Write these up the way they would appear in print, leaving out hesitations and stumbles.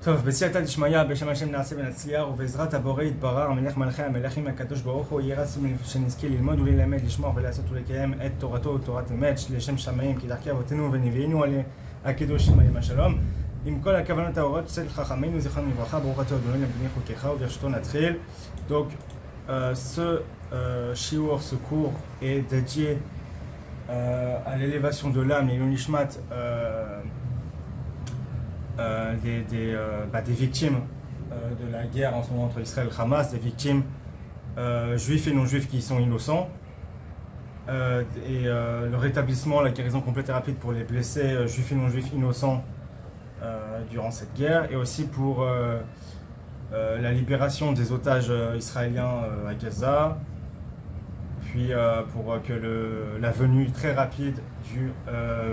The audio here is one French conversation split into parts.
טוב, בסייעתא דשמיא, בשם השם נעשה ונצליח, ובעזרת הבורא יתברך, המלך מלכי המלכים הקדוש ברוך הוא, יהי רצון שנזכה ללמוד וללמד, לשמור ולעשות ולקיים את תורתו ותורת אמת, לשם שמיים, כי דרכי אבותינו ונביאינו על הקדוש עמהם השלום. עם כל הכוונות האורות של חכמינו, זיכרונם לברכה, ברוך אתה ה' לבני חוקיך, וברשותו נתחיל. Donc, ce cours est dédié à l'élévation de l'âme et l'unishmat des victimes de la guerre en ce moment entre Israël et Hamas, des victimes juifs et non juifs qui sont innocents, et le rétablissement, la guérison complète et rapide pour les blessés juifs et non juifs innocents durant cette guerre, et aussi pour la libération des otages israéliens à Gaza, puis pour que la venue très rapide du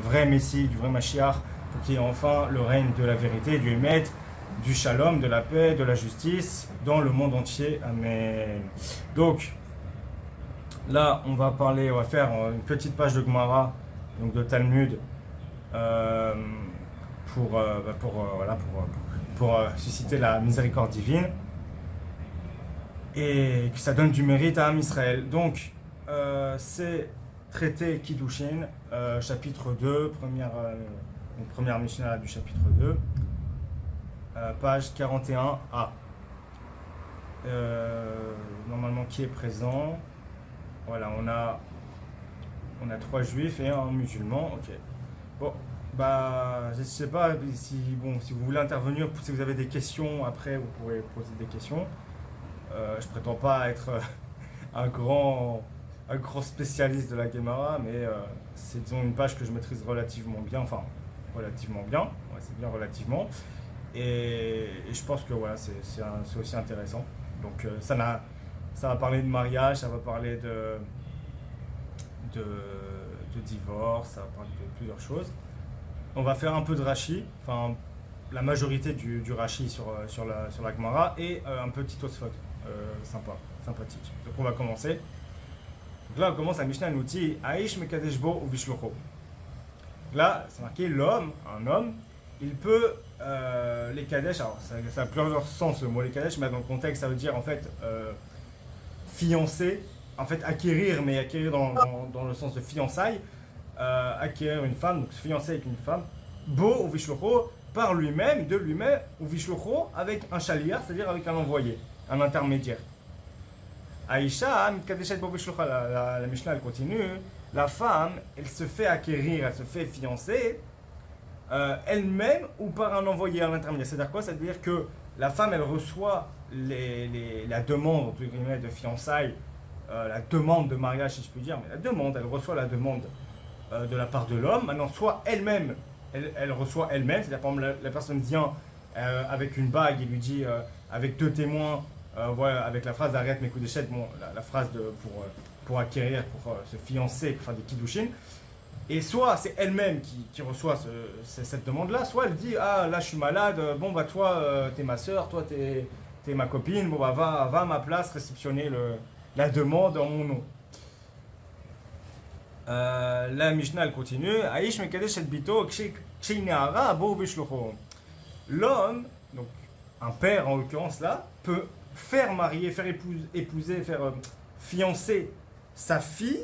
vrai Messie, du vrai Mashiach, pour qu'il y ait enfin le règne de la vérité, du Emet, du Shalom, de la paix, de la justice dans le monde entier. Amen. Donc, là, on va faire une petite page de Gemara, donc de Talmud, pour susciter la miséricorde divine et que ça donne du mérite à Am Israël. Donc, c'est traité Kiddushin, chapitre 2, première Mishnah du chapitre 2, page 41a. Normalement, qui est présent? Voilà, on a 3 juifs et un musulman. Ok. Bon, bah, je sais pas si vous voulez intervenir, si vous avez des questions après, vous pourrez poser des questions. Je prétends pas être un grand spécialiste de la Gemara, mais c'est disons une page que je maîtrise relativement bien, ouais, c'est bien relativement, et je pense que voilà, c'est aussi intéressant. Donc ça va parler de mariage, ça va parler de divorce, ça va parler de plusieurs choses. On va faire un peu de Rashi, enfin la majorité du Rashi sur la Gemara, et un petit Tosfot sympathique. Donc on va commencer. Donc là on commence, la Mishnah nous dit Aish mekadesh bo ou vishlocho. Là c'est marqué un homme, il peut les kadesh, alors ça a plusieurs sens le mot les kadesh, mais dans le contexte ça veut dire en fait fiancer, en fait acquérir dans le sens de fiançailles, acquérir une femme, donc se fiancer avec une femme, bo ou vishlocho, par lui-même, de lui-même, ou vishlocho avec un chaliar, c'est-à-dire avec un envoyé, un intermédiaire. Aïcha, la Mishnah elle continue, la femme, elle se fait acquérir, elle se fait fiancer elle-même ou par un envoyé à l'intermédiaire. C'est-à-dire quoi? C'est-à-dire que la femme, elle reçoit la demande entre guillemets, de fiançailles, la demande de mariage si je puis dire, mais elle reçoit la demande de la part de l'homme. Maintenant, soit elle-même, elle reçoit elle-même, c'est-à-dire par exemple la personne vient avec une bague, il lui dit avec 2 témoins, voilà, avec la phrase d'arrête mes coups d'échelle, la phrase pour acquérir, pour se fiancer, pour faire des kiddushin. Et soit c'est elle-même qui reçoit cette demande-là, soit elle dit ah là je suis malade, bon bah toi t'es ma soeur, toi t'es ma copine, bon bah va à ma place réceptionner la demande en mon nom. La Mishnah elle continue. Aish mekadesh et bito kshinara bo vishlocho. L'homme, donc un père en l'occurrence là, peut faire marier, faire épouser, faire fiancer sa fille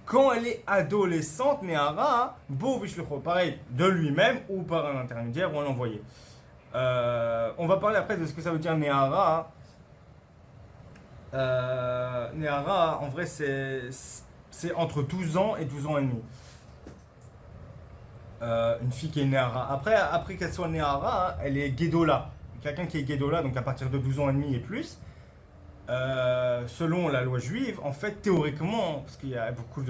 quand elle est adolescente, Nehara, bo vishlocho, pareil, de lui-même ou par un intermédiaire ou un envoyé. On va parler après de ce que ça veut dire Nehara. Nehara, en vrai, c'est entre 12 ans et 12 ans et demi. Une fille qui est Nehara. Après qu'elle soit Nehara, elle est Gedola. Quelqu'un qui est Gedola, donc à partir de 12 ans et demi et plus, selon la loi juive, en fait, théoriquement, parce qu'il y a beaucoup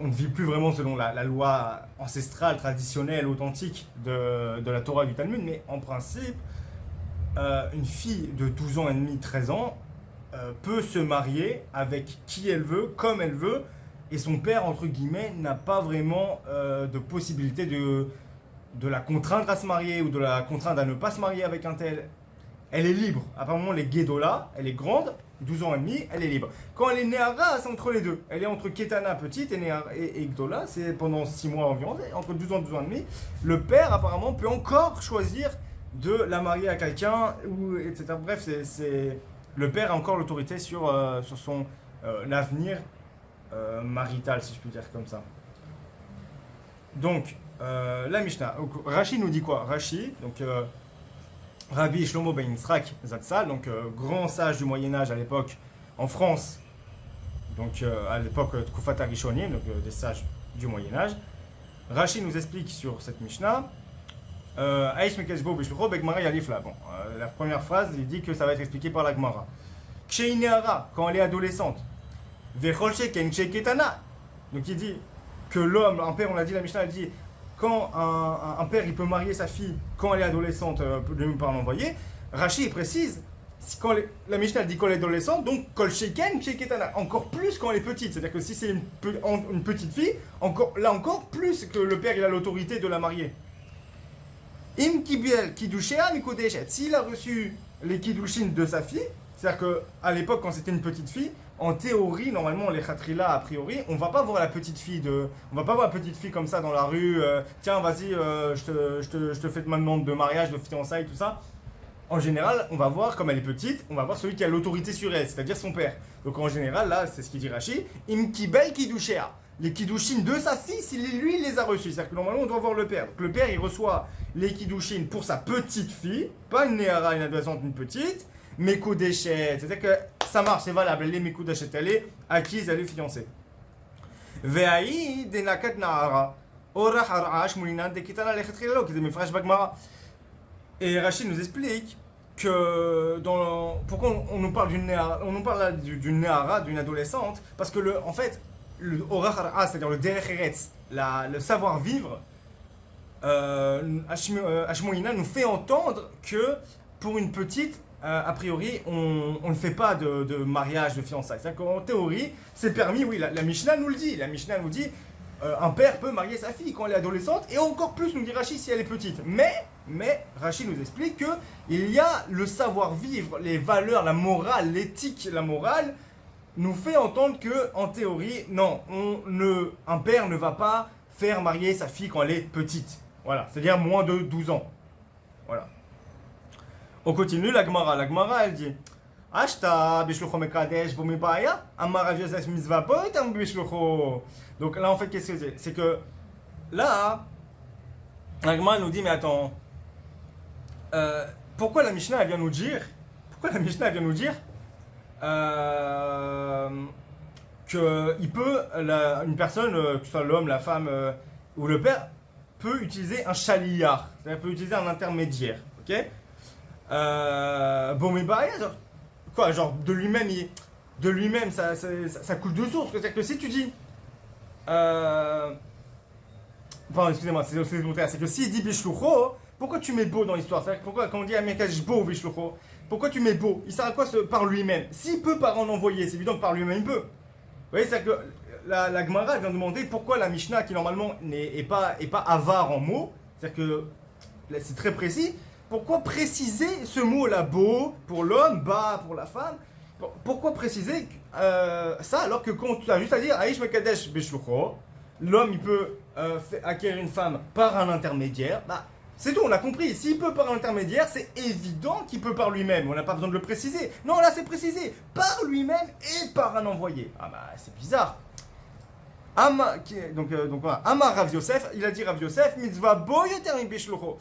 on ne vit plus vraiment selon la loi ancestrale, traditionnelle, authentique de la Torah et du Talmud, mais en principe, une fille de 12 ans et demi, 13 ans, peut se marier avec qui elle veut, comme elle veut, et son père, entre guillemets, n'a pas vraiment de possibilité de la contraindre à se marier ou de la contraindre à ne pas se marier avec un tel. Elle est libre. Apparemment, les Gedola, elle est grande, 12 ans et demi, elle est libre. Quand elle est Nehara, c'est entre les deux. Elle est entre Ketana, petite, et Gdola, c'est pendant 6 mois environ, entre 12 ans et 12 ans et demi. Le père, apparemment, peut encore choisir de la marier à quelqu'un, ou, etc. Bref, le père a encore l'autorité sur son avenir marital, si je puis dire comme ça. Donc, la Mishnah. Rashi nous dit quoi? Rashi, donc Rabbi Shlomo ben Yitzhak Zatzal, donc grand sage du Moyen-Âge à l'époque en France, donc à l'époque de Kufat Harishonim, donc des sages du Moyen-Âge. Rashi nous explique sur cette Mishnah. Aish Mekeshbo Bishlucho Begmara Yalifla. Bon, la première phrase, il dit que ça va être expliqué par la Gemara. Kshe'ineara, quand elle est adolescente. Vechol Sheken Sheketana. Donc il dit que l'homme, un père, on l'a dit, la Mishnah, elle dit, quand un père il peut marier sa fille quand elle est adolescente, par l'envoyer, Rashi précise, la Mishnah dit quand elle est adolescente, donc Kol Sheken Sheketana, encore plus quand elle est petite. C'est-à-dire que si c'est une petite fille, encore plus que le père il a l'autorité de la marier. Im Kibiel Kidushea Mikodeshet. S'il a reçu les Kidushin de sa fille, c'est-à-dire qu'à l'époque, quand c'était une petite fille, en théorie, normalement, les khatrila, a priori, on va pas voir la petite fille comme ça dans la rue, tiens, vas-y, je te fais ma demande de mariage, de fiançailles, tout ça. En général, on va voir, comme elle est petite, on va voir celui qui a l'autorité sur elle, c'est-à-dire son père. Donc en général, là, c'est ce qu'il dit Rashi, Im Kibel Kidushea. Les Kiddushin de sa fille, si lui, il les a reçus. C'est-à-dire que normalement, on doit voir le père. Donc le père, il reçoit les Kiddushin pour sa petite fille, pas une Néhara, une adolescente, une petite, mais Kodeshet. C'est-à-dire que ça marche, c'est valable. Elle est Mekodeshet, elle est acquise, elle est fiancée. Ve'aï de nakat na'ara, ora harash moulinan de kitana lechetrilalo, qui est mes frères Bagmara. Et Rachid nous explique que pourquoi on nous parle d'une Néhara, d'une Néhara, d'une adolescente, parce que en fait, le Orach Hara, c'est-à-dire le Derech Eretz, le savoir-vivre, Hashmoïna nous fait entendre que pour une petite, a priori, on ne fait pas de mariage, de fiançailles. C'est-à-dire qu'en théorie, c'est permis, oui, la Mishnah nous le dit. La Mishnah nous dit, un père peut marier sa fille quand elle est adolescente, et encore plus, nous dit Rashi, si elle est petite. Mais Rashi nous explique qu'il y a le savoir-vivre, les valeurs, la morale, l'éthique, la morale, nous fait entendre que, en théorie, non, un père ne va pas faire marier sa fille quand elle est petite. Voilà, c'est-à-dire moins de 12 ans. Voilà. On continue, la Gemara. La Gemara, elle dit Ashta bishlucho mekadesh bo mibaya, amar Rav Yosef mitzvah po etam bishlucho. Donc là, en fait, qu'est-ce que c'est? C'est que là, la Gemara nous dit mais attends, pourquoi la Mishnah elle vient nous dire qu'il peut, une personne, que ce soit l'homme, la femme ou le père, peut utiliser un chaliyar, c'est-à-dire peut utiliser un intermédiaire, ok? Bon, mais bah, quoi, genre de lui-même, ça coule de source, c'est-à-dire que si tu dis, enfin, excusez-moi, c'est le contraire, c'est que s'il dit bishlucho, pourquoi tu mets beau dans l'histoire? C'est-à-dire pourquoi, quand on dit amekash beau bishlucho, pourquoi tu mets beau? Il sert à quoi par lui-même? S'il peut par en envoyer, c'est évident que par lui-même il peut. Vous voyez, c'est-à-dire que la Gemara vient demander pourquoi la Mishnah, qui normalement n'est pas avare en mots, c'est-à-dire que là, c'est très précis, pourquoi préciser ce mot-là, beau pour l'homme, bas pour la femme? Pourquoi préciser ça alors que quand tu as juste à dire Aïch Mekadesh Beshlucho, l'homme il peut acquérir une femme par un intermédiaire, bah, c'est tout, on a compris. S'il peut par un intermédiaire, c'est évident qu'il peut par lui-même. On n'a pas besoin de le préciser. Non, là c'est précisé. Par lui-même et par un envoyé. Ah bah c'est bizarre. Donc voilà. Amar Rav Yosef, il a dit Rav Yosef, mitzvah boyoter mi beshlucho.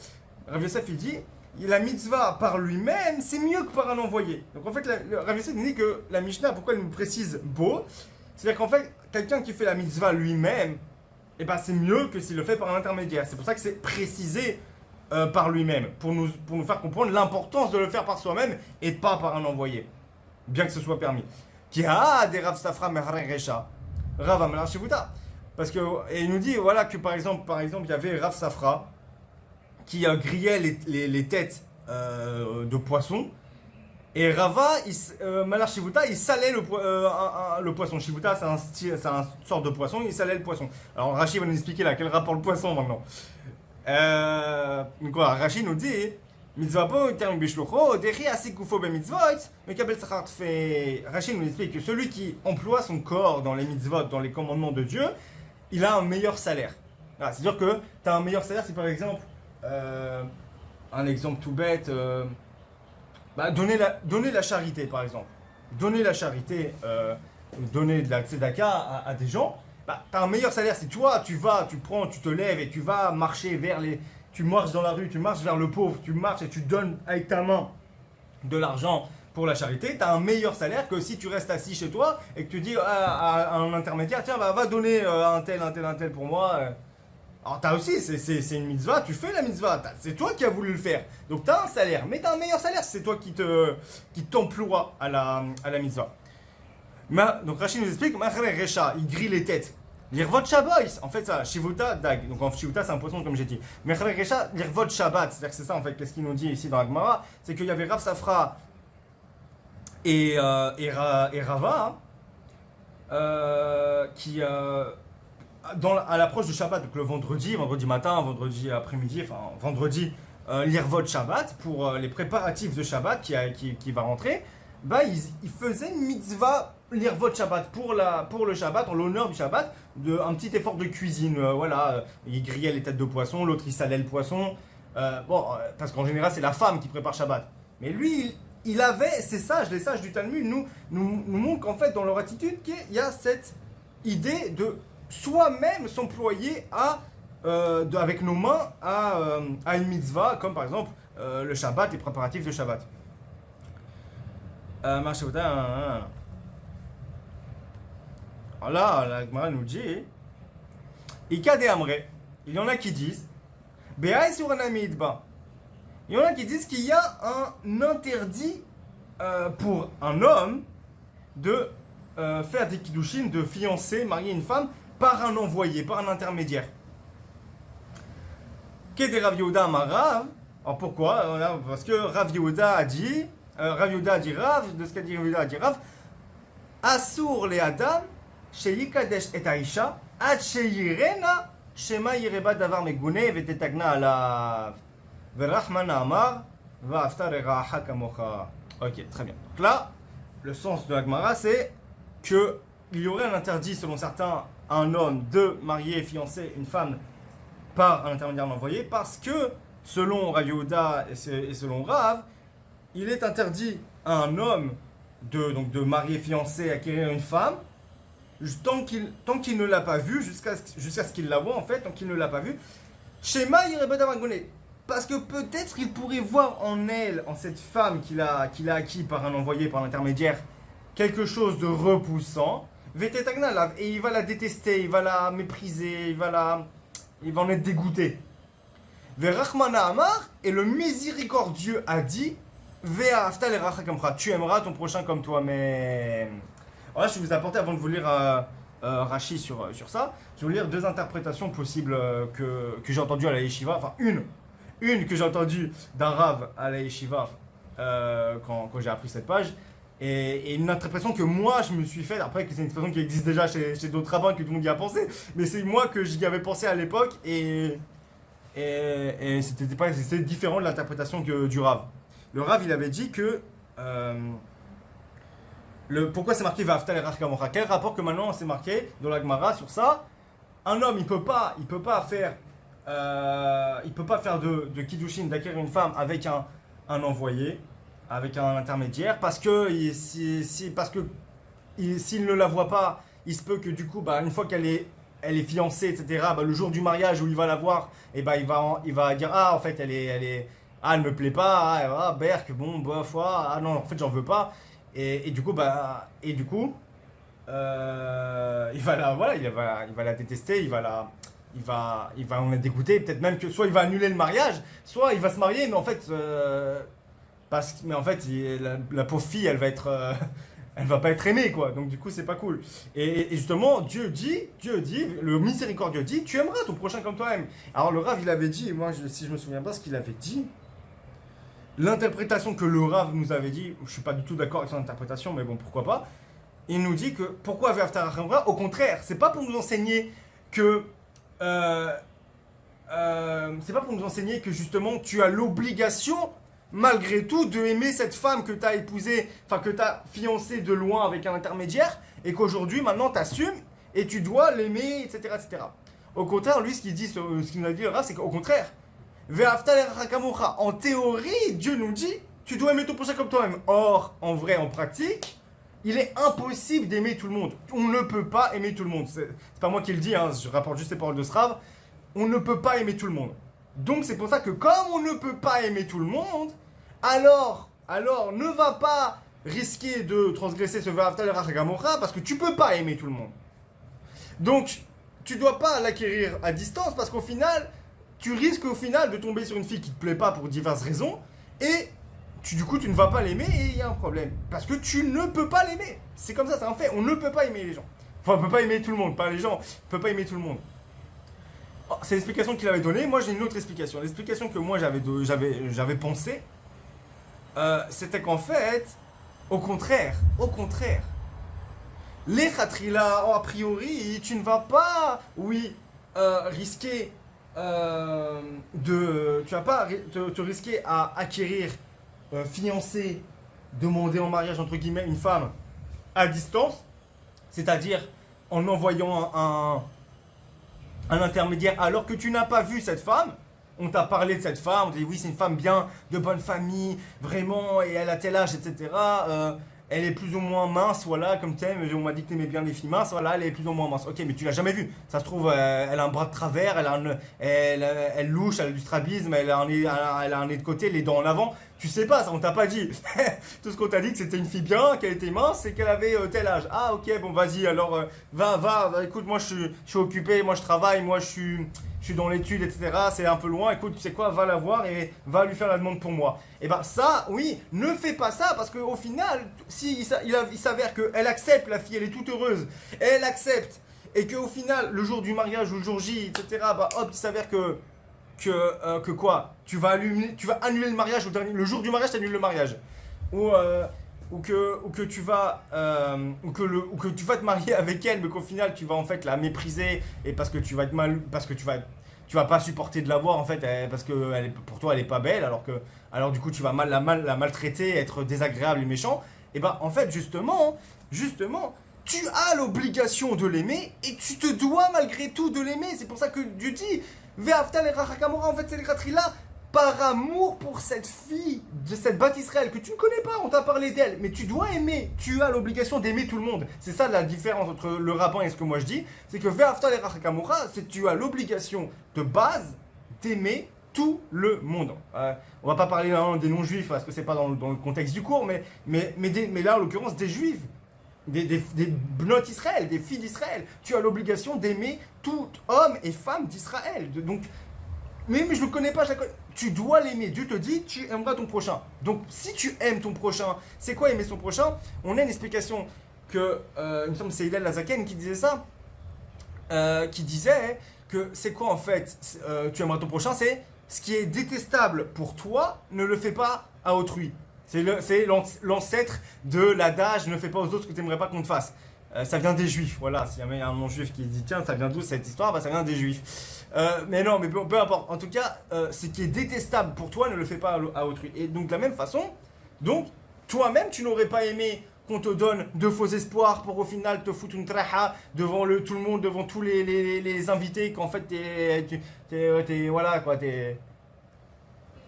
Rav Yosef il dit, la mitzvah par lui-même, c'est mieux que par un envoyé. Donc en fait, Rav Yosef nous dit que la Mishnah, pourquoi elle nous précise beau? C'est-à-dire qu'en fait, quelqu'un qui fait la mitzvah lui-même, eh ben, c'est mieux que s'il le fait par un intermédiaire. C'est pour ça que c'est précisé par lui-même, pour nous faire comprendre l'importance de le faire par soi-même et pas par un envoyé, bien que ce soit permis. Qui a des Rav Safra Mecharen Recha, Rav Amelar Shivuta. Parce que, et il nous dit voilà, que par exemple, il y avait Rav Safra qui grillait les têtes de poisson. Et Rava, Malar Shivuta, il salait le poisson. Shivuta, c'est une sorte de poisson, il salait le poisson. Alors Rachid va nous expliquer là, quel rapport le poisson maintenant. Donc voilà, Rachid nous dit Mitzvah po termi bishlucho, dechi asikufo be mitzvot, mekabel sachar tfei. Rachid nous explique que celui qui emploie son corps dans les mitzvot, dans les commandements de Dieu, il a un meilleur salaire. C'est-à-dire que tu as un meilleur salaire si par exemple un exemple tout bête, donner la charité par exemple. Donner la charité, donner de la tzedaka à des gens, t'as un meilleur salaire. Si toi, tu te lèves et tu vas marcher tu marches dans la rue, tu marches vers le pauvre, tu marches et tu donnes avec ta main de l'argent pour la charité, tu as un meilleur salaire que si tu restes assis chez toi et que tu dis à un intermédiaire, tiens, va donner un tel pour moi. Alors t'as aussi, c'est une mitzvah, tu fais la mitzvah, c'est toi qui as voulu le faire. Donc t'as un salaire, mais t'as un meilleur salaire, c'est toi qui t'emploie à la mitzvah. Donc Rachid nous explique, il grille les têtes. L'irvot Shabbat, en fait ça, Shivuta Dag. Donc en Shivuta c'est un poisson comme j'ai dit. Mais l'irvot Shabbat, c'est-à-dire que c'est ça en fait, qu'est-ce qu'il nous dit ici dans la Gemara, c'est qu'il y avait Rav Safra et Rava qui à l'approche du Shabbat, donc le vendredi matin, vendredi après-midi, enfin vendredi, l'Irvot Shabbat, pour les préparatifs de Shabbat qui va rentrer, ils faisaient une mitzvah, l'Irvot Shabbat, pour le Shabbat, en l'honneur du Shabbat, un petit effort de cuisine. Ils grillaient les têtes de poisson, l'autre il salait le poisson, parce qu'en général c'est la femme qui prépare Shabbat. Mais lui, il avait, les sages du Talmud nous montrent qu'en fait dans leur attitude qu'il y a cette idée de soi-même s'employer avec nos mains à une mitzvah, comme par exemple le Shabbat, les préparatifs de Shabbat. Alors là, la Gemara nous dit, Ika de Amre, il y en a qui disent, Be'ai sur un amidba. Il y en a qui disent qu'il y a un interdit pour un homme de faire des kiddushin, de fiancer, marier une femme par un envoyé, par un intermédiaire. Qu'est Rav Yehuda Amarav? Alors pourquoi? Parce que Rav Yehuda a dit, de ce qu'a dit Rav Yehuda a dit Rav, Asur le Adam, sheyikadesh et Aisha, ad sheyirena, shema yireba davar megune, vetetagna alav. Verachmana amar, va'aftar eraha kamocha. Ok, très bien. Donc là, le sens de la Gemara, c'est qu'il y aurait un interdit, selon certains, à un homme de marier, fiancer une femme par un intermédiaire envoyé, parce que, selon Rav Yehuda et selon Rav, il est interdit à un homme de marier, fiancer, acquérir une femme, tant qu'il ne l'a pas vue, jusqu'à ce qu'il la voie en fait, tant qu'il ne l'a pas vue, Shema Yireba Davar Megune. Parce que peut-être il pourrait voir en elle, en cette femme qu'il a acquis par un envoyé, par l'intermédiaire, quelque chose de repoussant, et il va la détester, il va la mépriser, il va en être dégoûté. Verachmana Amar, et le miséricordieux a dit, tu aimeras ton prochain comme toi-même. Alors là, je vais vous apporter, avant de vous lire Rashi sur ça, je vais vous lire deux interprétations possibles que j'ai entendues à la yeshiva, enfin une que j'ai entendue d'un Rav à la yeshiva quand j'ai appris cette page, et une interprétation que moi je me suis faite, après que c'est une expression qui existe déjà chez d'autres rabbins, que tout le monde y a pensé, mais c'est moi que j'y avais pensé à l'époque, et c'était différent de l'interprétation du Rav. Le Rav, il avait dit que pourquoi c'est marqué Va'aftal erach kamocha? Quel rapport que maintenant c'est marqué dans la Gemara sur ça? Un homme, il peut pas faire de kiddushin, d'acquérir une femme avec un envoyé, avec un intermédiaire, parce que s'il ne la voit pas, il se peut que du coup, une fois qu'elle est fiancée, etc., le jour du mariage où il va la voir, et il va dire, en fait elle me plaît pas, berk, bon, bof, non, en fait j'en veux pas, et du coup, il va la détester, il va en être dégoûté, peut-être même que soit il va annuler le mariage, soit il va se marier, mais en fait, la pauvre fille, elle va pas être aimée, quoi. Donc du coup, c'est pas cool. Et justement, Dieu dit, le miséricordieux dit, tu aimeras ton prochain comme toi-même. Alors le Rav, il avait dit, et moi, si je me souviens pas ce qu'il avait dit, l'interprétation que le Rav nous avait dit, je suis pas du tout d'accord avec son interprétation, mais bon, pourquoi pas. Il nous dit que, pourquoi Ve'aftar erach kamocha? Au contraire, c'est pas pour nous enseigner que justement tu as l'obligation malgré tout de aimer cette femme que tu as épousée, que tu as fiancée de loin avec un intermédiaire, et qu'aujourd'hui maintenant tu assumes et tu dois l'aimer, etc., etc. Au contraire, lui, ce qu'il nous a dit le Rav, c'est qu'au contraire, Ve'afta l'eracha kamocha. En théorie, Dieu nous dit, tu dois aimer ton prochain comme toi-même. Or, en vrai, en pratique, il est impossible d'aimer tout le monde. On ne peut pas aimer tout le monde. C'est pas moi qui le dis, hein, je rapporte juste les paroles de Srav. On ne peut pas aimer tout le monde. Donc c'est pour ça que comme on ne peut pas aimer tout le monde, alors ne va pas risquer de transgresser ce Ve'afta l'eracha kamocha parce que tu peux pas aimer tout le monde. Donc, tu dois pas l'acquérir à distance parce qu'au final, tu risques au final de tomber sur une fille qui te plaît pas pour diverses raisons et du coup tu ne vas pas l'aimer et il y a un problème. Parce que tu ne peux pas l'aimer. C'est comme ça, c'est un fait. On ne peut pas aimer les gens. Enfin, on ne peut pas aimer tout le monde, pas les gens. On ne peut pas aimer tout le monde. Oh, c'est l'explication qu'il avait donnée. Moi, j'ai une autre explication. L'explication que moi j'avais pensé, c'était qu'en fait, au contraire, les khatrila, a priori, tu ne vas pas, risquer tu vas pas te risquer à acquérir, fiancer, demander en mariage entre guillemets une femme à distance, c'est-à-dire en envoyant un intermédiaire alors que tu n'as pas vu cette femme. On t'a parlé de cette femme, on t'a dit oui c'est une femme bien, de bonne famille, vraiment, et elle a tel âge, etc. Elle est plus ou moins mince, voilà, comme t'aimes, on m'a dit que t'aimais bien les filles minces, voilà, elle est plus ou moins mince. Ok, mais tu l'as jamais vue. Ça se trouve, elle a un bras de travers, elle louche, elle a du strabisme, elle a un nez de côté, les dents en avant. Tu sais pas, ça on t'a pas dit. Tout ce qu'on t'a dit que c'était une fille bien, qu'elle était mince et qu'elle avait tel âge. Ah ok, bon vas-y, alors va, écoute, moi je suis occupé, moi je travaille, moi je suis dans l'étude, etc. C'est un peu loin, écoute, tu sais quoi, va la voir et va lui faire la demande pour moi. Et ben ça, oui, ne fais pas ça parce qu'au final, si il s'avère qu'elle accepte, la fille, elle est toute heureuse, elle accepte, et qu'au final, le jour du mariage ou le jour J, etc., bah hop, il s'avère que quoi, tu vas annuler le mariage, le jour du mariage, tu annules le mariage. Ou que tu vas te marier avec elle mais qu'au final tu vas en fait la mépriser et parce que tu vas tu vas pas supporter de la voir en fait parce que pour toi elle est pas belle alors du coup tu vas la maltraiter, être désagréable et méchant. Et ben en fait justement tu as l'obligation de l'aimer et tu te dois malgré tout de l'aimer. C'est pour ça que Dieu dit Ve'afta l'eracha kamocha, en fait c'est les là par amour pour cette fille, de cette Bat Israël que tu ne connais pas, on t'a parlé d'elle, mais tu dois aimer, tu as l'obligation d'aimer tout le monde. C'est ça la différence entre le rabbin et ce que moi je dis, c'est que Ve'afta l'eracha kamocha, c'est que tu as l'obligation de base d'aimer tout le monde. On va pas parler des non-juifs parce que c'est pas dans le contexte du cours, mais là en l'occurrence des juifs. Des bnot Israël, des filles d'Israël. Tu as l'obligation d'aimer tout homme et femme d'Israël. Donc, mais je ne le connais pas, tu dois l'aimer. Dieu te dit, tu aimeras ton prochain. Donc, si tu aimes ton prochain, c'est quoi aimer son prochain? On a une explication que, il me semble que c'est Hillel Lazaken qui disait ça, qui disait que c'est quoi en fait, tu aimeras ton prochain, c'est ce qui est détestable pour toi, ne le fais pas à autrui. C'est l'ancêtre de l'adage ne fais pas aux autres ce que tu n'aimerais pas qu'on te fasse. Ça vient des juifs, voilà. S'il y a un non-juif qui dit tiens, ça vient d'où cette histoire, bah, ça vient des juifs. Mais non, mais peu importe. En tout cas, ce qui est détestable pour toi, ne le fais pas à autrui. Et donc, de la même façon, toi-même, tu n'aurais pas aimé qu'on te donne de faux espoirs pour au final te foutre une traha devant tout le monde, devant tous les invités, qu'en fait, voilà quoi,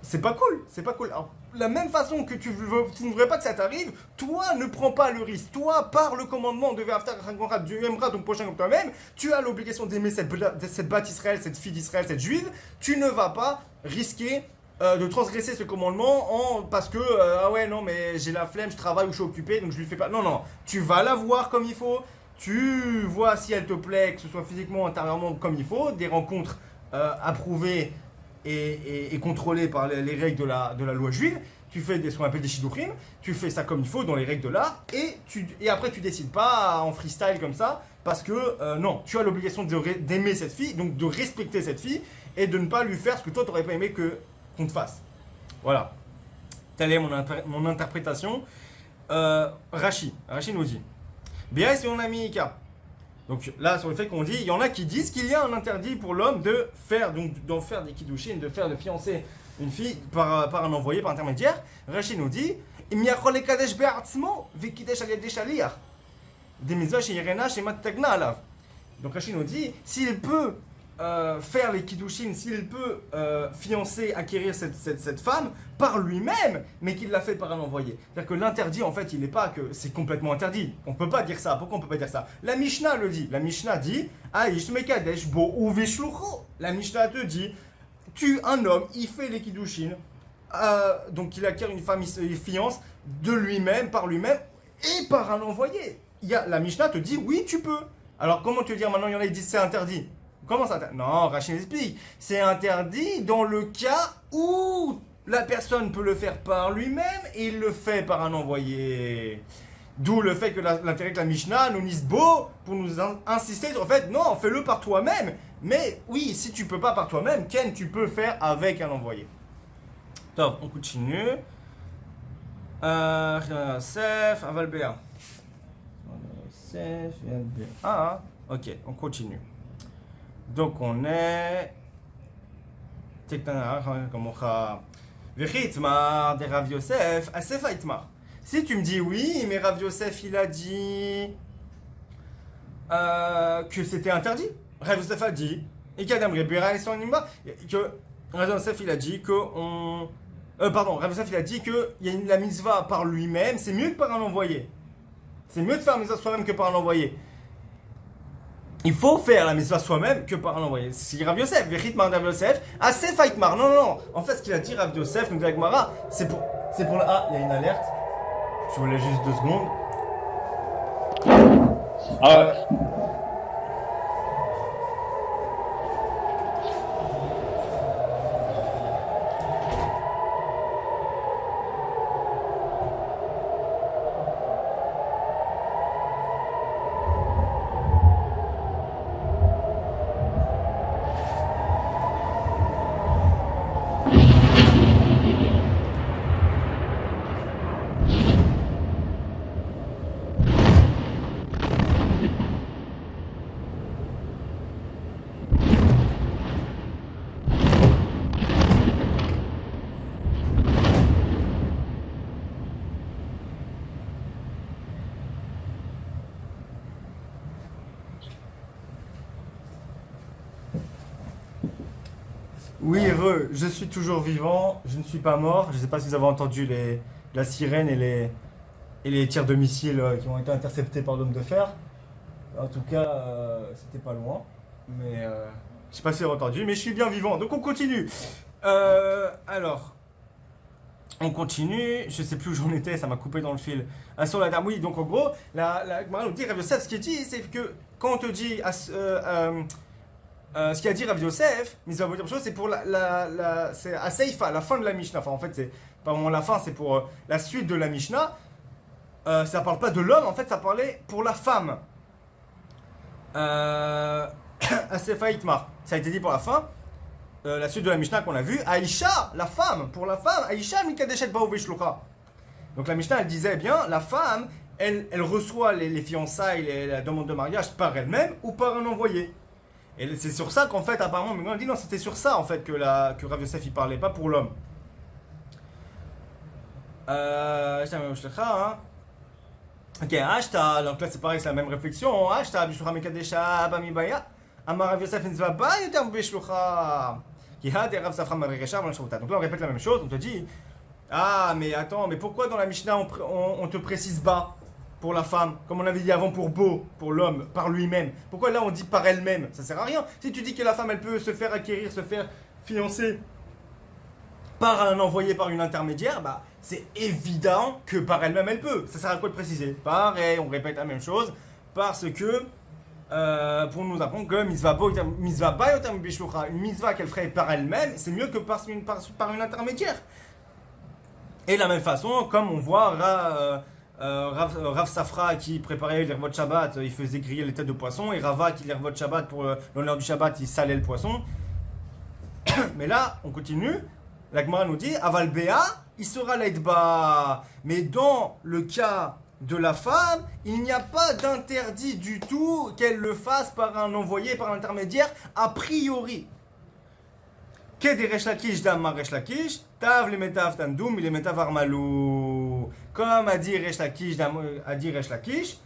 c'est pas cool, c'est pas cool. Alors, la même façon que tu ne voudrais pas que ça t'arrive, toi ne prends pas le risque. Toi, par le commandement de Ve'afta l'eracha kamocha, Dieu aimera ton prochain comme toi-même, tu as l'obligation d'aimer cette Bat Israël, cette fille d'Israël, cette juive. Tu ne vas pas risquer de transgresser ce commandement parce que ah ouais non mais j'ai la flemme, je travaille ou je suis occupé donc je lui fais pas. Non, tu vas la voir comme il faut, tu vois si elle te plaît, que ce soit physiquement, intérieurement comme il faut, des rencontres approuvées et contrôlé par les règles de la loi juive, tu fais ce qu'on appelle des shidduchim, tu fais ça comme il faut dans les règles de l'art, et après tu décides pas en freestyle comme ça, parce que non, tu as l'obligation d'aimer cette fille, donc de respecter cette fille, et de ne pas lui faire ce que toi t'aurais pas aimé qu'on te fasse. Voilà. Telle est mon interprétation. Rashi nous dit, bien c'est mon ami Ika. Donc là, sur le fait qu'on dit, il y en a qui disent qu'il y a un interdit pour l'homme d'en faire des kiddushin, de fiancer une fille par un envoyé, par intermédiaire. Rashi nous dit, donc Rashi nous dit, s'il peut faire les kiddushin, s'il peut fiancer, acquérir cette femme par lui-même, mais qu'il l'a fait par un envoyé. C'est-à-dire que l'interdit, en fait, il n'est pas que c'est complètement interdit. On ne peut pas dire ça. Pourquoi on ne peut pas dire ça? La Mishnah le dit. La Mishnah dit Aïsh mekadesh bo uvishlucho. La Mishnah te dit un homme, il fait les kiddushin, donc il acquiert une femme, il fiance de lui-même, par lui-même, et par un envoyé. La Mishnah te dit oui, tu peux. Alors comment te dire maintenant, il y en a qui disent c'est interdit? Comment ça? Non, Rachid explique. C'est interdit dans le cas où la personne peut le faire par lui-même et il le fait par un envoyé. D'où le fait que l'intérêt que la Mishnah nous dise beau pour nous insister sur le fait, non, fais-le par toi-même. Mais oui, si tu peux pas par toi-même, Ken, tu peux faire avec un envoyé. Donc, on continue. Sef, Aval Béa. Sef, ah, ok, on continue. Donc on est. De Rav Yosef, Asef Aitmar. Si tu me dis oui, mais Rav Yosef il a dit que c'était interdit. Rav Yosef a dit, et qu'Adam Rebera et son Nimba, que Rav Yosef il a dit que on. Rav Yosef il a dit que y a la mitzvah par lui-même, c'est mieux que par un envoyé. C'est mieux de faire la mitzvah soi-même que par un envoyé. Il faut faire la mitzvah soi-même que par un envoyé. C'est Rav Yosef, Vechit Mar Rav Yosef, Asef Aitmar. Non. En fait, ce qu'il a dit Rav Yosef, nous dit la Gemara, c'est pour la. Ah, il y a une alerte. Je voulais juste 2 secondes. Oui, heureux, je suis toujours vivant, je ne suis pas mort. Je ne sais pas si vous avez entendu la sirène et les tirs de missiles qui ont été interceptés par l'homme de fer. En tout cas, c'était pas loin. Mais je ne sais pas si vous avez entendu, mais je suis bien vivant. Donc on continue. Alors, on continue. Je ne sais plus où j'en étais, ça m'a coupé dans le fil. Sur la dame, oui, donc en gros, la Gemara nous dit, Rav Yosef, ce qu'il dit, c'est que quand on te dit. Ce qu'a dit Rav Yosef, c'est pour c'est à Seifa, la fin de la Mishnah. Enfin, en fait, c'est pas vraiment la fin, c'est pour la suite de la Mishnah. Ça parle pas de l'homme, en fait, ça parlait pour la femme. À Seifa Itmar. Ça a été dit pour la fin. La suite de la Mishnah qu'on a vue. Aïcha, la femme, pour la femme, Aïcha Mikadeshet Baouvé Shlucha. Donc la Mishnah, elle disait bien, la femme, elle reçoit les fiançailles, la demande de mariage par elle-même ou par un envoyé. Et c'est sur ça qu'en fait, apparemment, on dit non, c'était sur ça en fait que Rav Yosef il parlait, pas pour l'homme. Ok, Ashta, donc là c'est pareil, c'est la même réflexion. Ashta, Bishlucha Mekadesha, Bamibaya, Amar Rav Yosef Nizva Ba, Yotam Bishlucha, Kihad et Rav Safra Marekesha, Malashruta. Donc là on répète la même chose, on te dit, ah, mais attends, mais pourquoi dans la Mishnah on te précise bas pour la femme, comme on avait dit avant pour beau, pour l'homme, par lui-même? Pourquoi là on dit par elle-même? Ça sert à rien. Si tu dis que la femme elle peut se faire acquérir, se faire fiancer par un envoyé, par une intermédiaire, bah c'est évident que par elle-même elle peut. Ça sert à quoi de préciser? Pareil, on répète la même chose, parce que pour nous apprendre que mitzvah ba yotam bishlucha, une mitzvah qu'elle ferait par elle-même, c'est mieux que par une intermédiaire. Et de la même façon, comme on voit Rav Safra qui préparait les revots de Shabbat, il faisait griller les têtes de poisson, et Rava qui les revots de Shabbat pour l'honneur du Shabbat, il salait le poisson. Mais là, on continue. La Gemara nous dit Aval Béa, il sera l'aidba. Mais dans le cas de la femme, il n'y a pas d'interdit du tout qu'elle le fasse par un envoyé, par un intermédiaire, a priori. Ke de Resh Lakish d'Amar Resh Lakish, Tav le Metav Tandoum, il est Metav Armalou. Comme a dit Resh Lakish,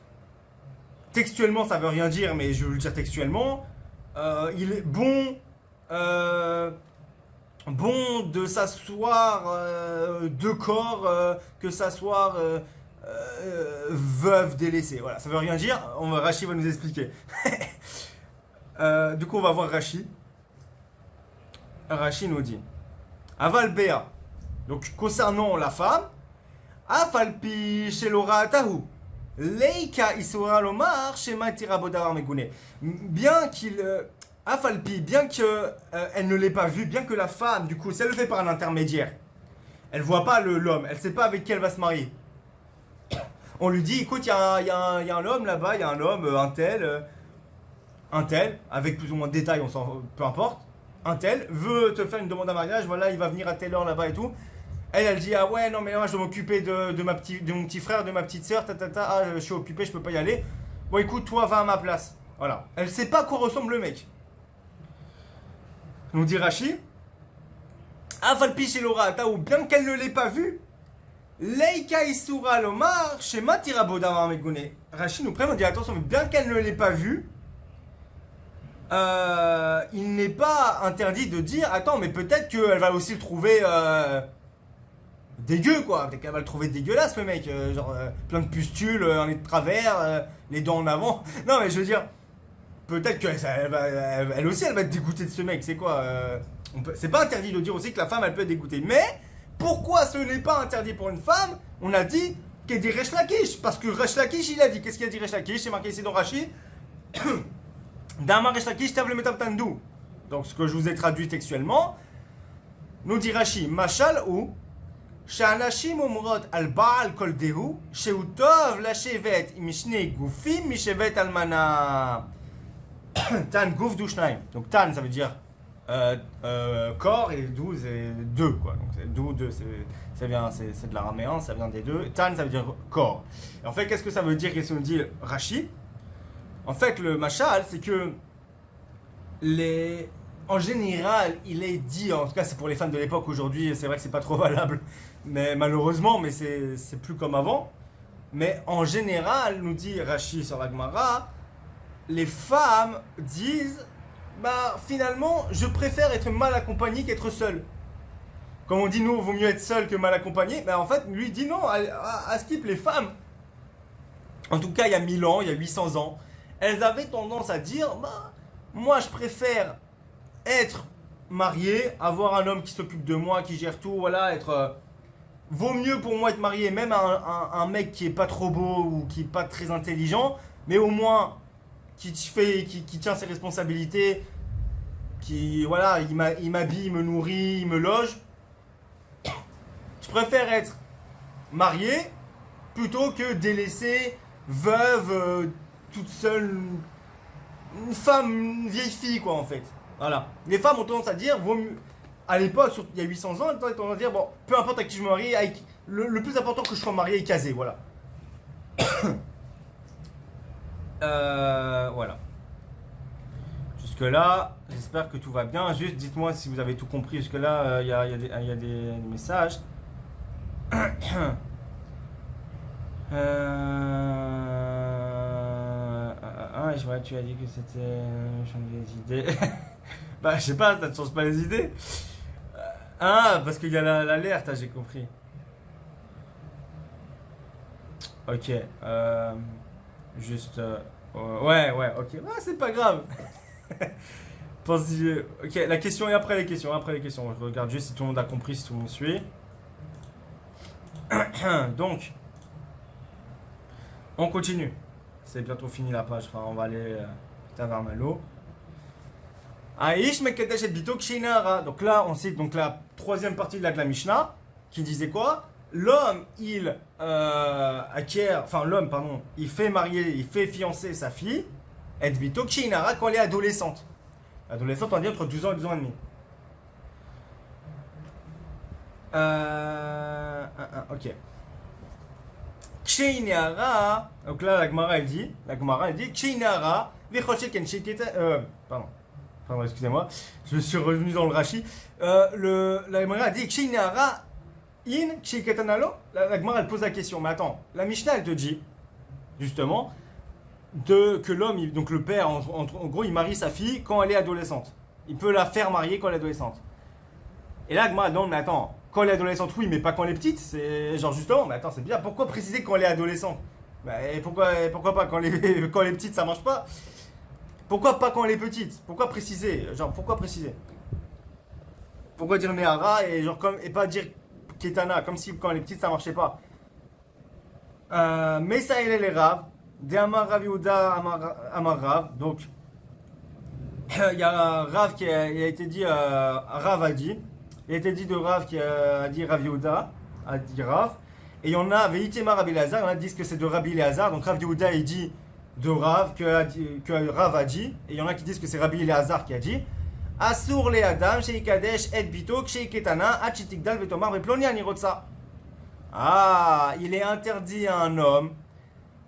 textuellement ça veut rien dire, mais je vais le dire textuellement. il est bon de s'asseoir deux corps que s'asseoir veuve délaissée. Voilà, ça veut rien dire. Rachi va nous expliquer. Du coup, on va voir Rachi. Rachi nous dit Aval Béa. Donc, concernant la femme, Afalpi chez Laura Tahu. Leika Isura Lomar chez Matira Bodavar Megune. Bien qu'il. Afalpi, bien que elle ne l'ait pas vu, bien que la femme, du coup, si elle le fait par un intermédiaire, elle voit pas l'homme, elle sait pas avec qui elle va se marier. On lui dit, écoute, il y a un homme là-bas, il y a un homme, un tel, avec plus ou moins de détails, peu importe, un tel, veut te faire une demande à mariage, voilà, il va venir à telle heure là-bas et tout. Elle dit, ah ouais, non, mais moi je dois m'occuper de mon petit frère, de ma petite soeur, ah, je suis occupé, je peux pas y aller. Bon, écoute, toi, va à ma place. Voilà. Elle sait pas à quoi ressemble le mec. Nous dit Rachi, Avalpi chez Laura, ou bien qu'elle ne l'ait pas vu, Leika Isura Lomar, chez Matira Bodavar Megune. Rachi nous prévient, on dit attention, mais bien qu'elle ne l'ait pas vu, il n'est pas interdit de dire, attends, mais peut-être qu'elle va aussi le trouver dégueu, quoi. Peut-être qu'elle va le trouver dégueulasse, le mec. Plein de pustules, un nez de travers, les dents en avant. Non, mais je veux dire, peut-être qu'elle aussi, elle va être dégoûtée de ce mec. C'est quoi c'est pas interdit de dire aussi que la femme, elle peut être dégoûtée. Mais, pourquoi ce n'est pas interdit pour une femme? On a dit qu'elle dit Resh Lakish. Parce que Resh Lakish, il a dit. Qu'est-ce qu'il a dit Resh Lakish? C'est marqué ici dans Rachi. Dama Resh Lakish, tav le metam tandu. Donc, ce que je vous ai traduit textuellement, nous dit Rachi, Machal ou שאנשים אומרות על בעל כל דהו שהוא טוב לשבת עם שני גופים משבט אלמנה. Tan gouf dou shnaim. Donc tan ça veut dire corps et dou c'est deux quoi. Donc dou deux c'est de l'araméen, ça vient des deux. Tan ça veut dire corps. Et en fait qu'est-ce que ça veut dire qu'est-ce qu'on dit Rachi? En fait le machal c'est que en général, il est dit, en tout cas c'est pour les fans de l'époque aujourd'hui, c'est vrai que c'est pas trop valable, mais malheureusement, mais c'est plus comme avant. Mais en général, nous dit Rachi sur la Gemara, les femmes disent, bah finalement, je préfère être mal accompagné qu'être seul. Comme on dit, nous, il vaut mieux être seul que mal accompagné. Mais en fait, lui dit non, à Skip, les femmes, en tout cas il y a 1000 ans, il y a 800 ans, elles avaient tendance à dire, bah moi je préfère être marié, avoir un homme qui s'occupe de moi, qui gère tout, voilà, vaut mieux pour moi être marié, même un mec qui est pas trop beau ou qui est pas très intelligent, mais au moins qui tient ses responsabilités, voilà, il m'habille, il me nourrit, il me loge. Je préfère être marié plutôt que délaissé, veuve, toute seule, une femme, une vieille fille quoi en fait. Voilà. Les femmes ont tendance à dire, vaut mieux, à l'époque, il y a 800 ans, elles ont tendance à dire, bon, peu importe à qui je me marie, le plus important que je sois marié et casé, voilà. Voilà. Jusque-là, j'espère que tout va bien. Juste dites-moi si vous avez tout compris. Jusque-là, il y a des messages. Je vois, tu as dit que c'était changer les idées. Bah, je sais pas, ça ne change pas les idées. Parce qu'il y a l'alerte, j'ai compris. Ok. Juste. Ouais, ok. C'est pas grave. Ok, la question et après les questions. Je regarde juste si tout le monde a compris, si tout le monde suit. Donc, on continue. C'est bientôt fini la page. Enfin, on va aller vers Malo. Aïch Mekedesh et Bito Kshinara. Donc là, on cite donc la troisième partie de la Mishnah qui disait quoi? L'homme, il il fait marier, il fait fiancer sa fille, et Bito Kshinara quand elle est adolescente. Adolescente, on va dire entre 12 ans et 12 ans et demi. Ok. Kshinara. Donc là, la Gemara elle dit, Kshinara, pardon, excusez-moi, je suis revenu dans le Rachi. La Gemara a dit Kshinara in Kshikatanalo. La Gemara elle pose la question, mais attends, la Mishnah elle te dit, justement, que l'homme, donc le père, en gros, il marie sa fille quand elle est adolescente. Il peut la faire marier quand elle est adolescente. Et là, moi, non, mais attends, quand elle est adolescente, oui, mais pas quand elle est petite. C'est genre justement, mais attends, c'est bien. Pourquoi préciser quand elle est adolescente? Et pourquoi pas quand quand elle est petite, ça marche pas? Pourquoi pas quand elle est petite? Pourquoi préciser? Genre, pourquoi préciser? Pourquoi dire Nehara et pas dire Ketana, comme si quand elle est petite, ça marchait pas? Mais ça, il est les Rav. De Amar Rav Yehuda, Amar Rav. Donc, il y a un Rav il a été dit, Rav a dit. Il a été dit de Rav qui a dit Rav Yehuda, a dit Rav. Et il y en a, Veitema Rabbi Elazar, il y en a qui disent que c'est de Rabbi Elazar. Donc Rav Yehuda, il dit de Rav, que Rav a dit. Et il y en a qui disent que c'est Rabbi Elazar qui a dit. Asur le Adam, Shei Kadesh, Et Bito, Shei Ketana, Achitikdal, Vetomar, Veploni, Anirotsa. Ah, il est interdit à un homme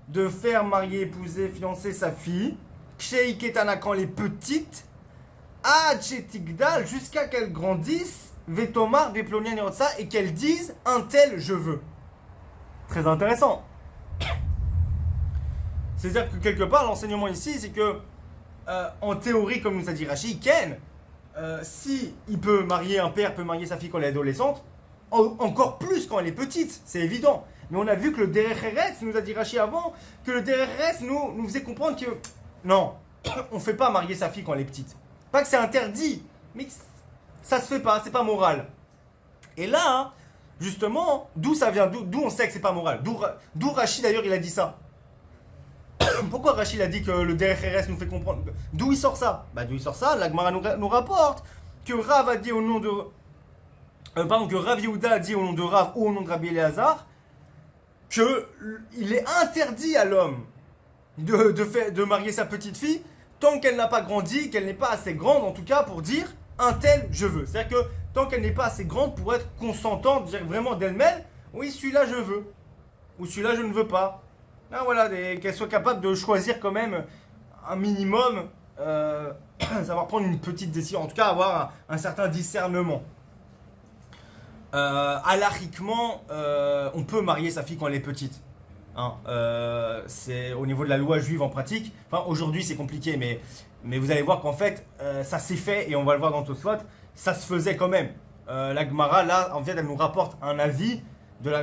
de faire marier, épouser, fiancer sa fille, Shei Ketana quand elle est petite, Achitikdal, jusqu'à qu'elle grandisse. Vetomar, Veploni, Anirotsa, et qu'elle dise un tel je veux. Très intéressant. C'est-à-dire que quelque part, l'enseignement ici, c'est que, en théorie, comme nous a dit Rashi, Ken, si il peut marier, un père peut marier sa fille quand elle est adolescente, encore plus quand elle est petite, c'est évident. Mais on a vu que le Derech Eretz, nous a dit Rashi avant, que le Derech Eretz nous faisait comprendre que, non, on ne fait pas marier sa fille quand elle est petite. Pas que c'est interdit, mais ça se fait pas, c'est pas moral. Et là, hein, justement, d'où ça vient, d'où on sait que c'est pas moral. D'où Rashi d'ailleurs il a dit ça. Pourquoi Rashi a dit que le Derech Eretz nous fait comprendre? D'où il sort ça? D'où il sort ça, la Gemara nous rapporte que Rav a dit au nom de... que Rav Yehuda a dit au nom de Rav ou au nom de Rabbi Elazar qu'il est interdit à l'homme de marier sa petite fille tant qu'elle n'a pas grandi, qu'elle n'est pas assez grande en tout cas pour dire un tel je veux. C'est-à-dire que tant qu'elle n'est pas assez grande pour être consentante, dire vraiment d'elle-même, oui celui-là je veux, ou celui-là je ne veux pas. Ah, voilà, qu'elle soit capable de choisir quand même un minimum, savoir prendre une petite décision, en tout cas avoir un certain discernement. Halachiquement, on peut marier sa fille quand elle est petite. Hein, c'est au niveau de la loi juive en pratique. Enfin, aujourd'hui c'est compliqué, mais vous allez voir qu'en fait, ça s'est fait, et on va le voir dans Tosfot, ça se faisait quand même. La Gemara, là, en fait, elle nous rapporte un avis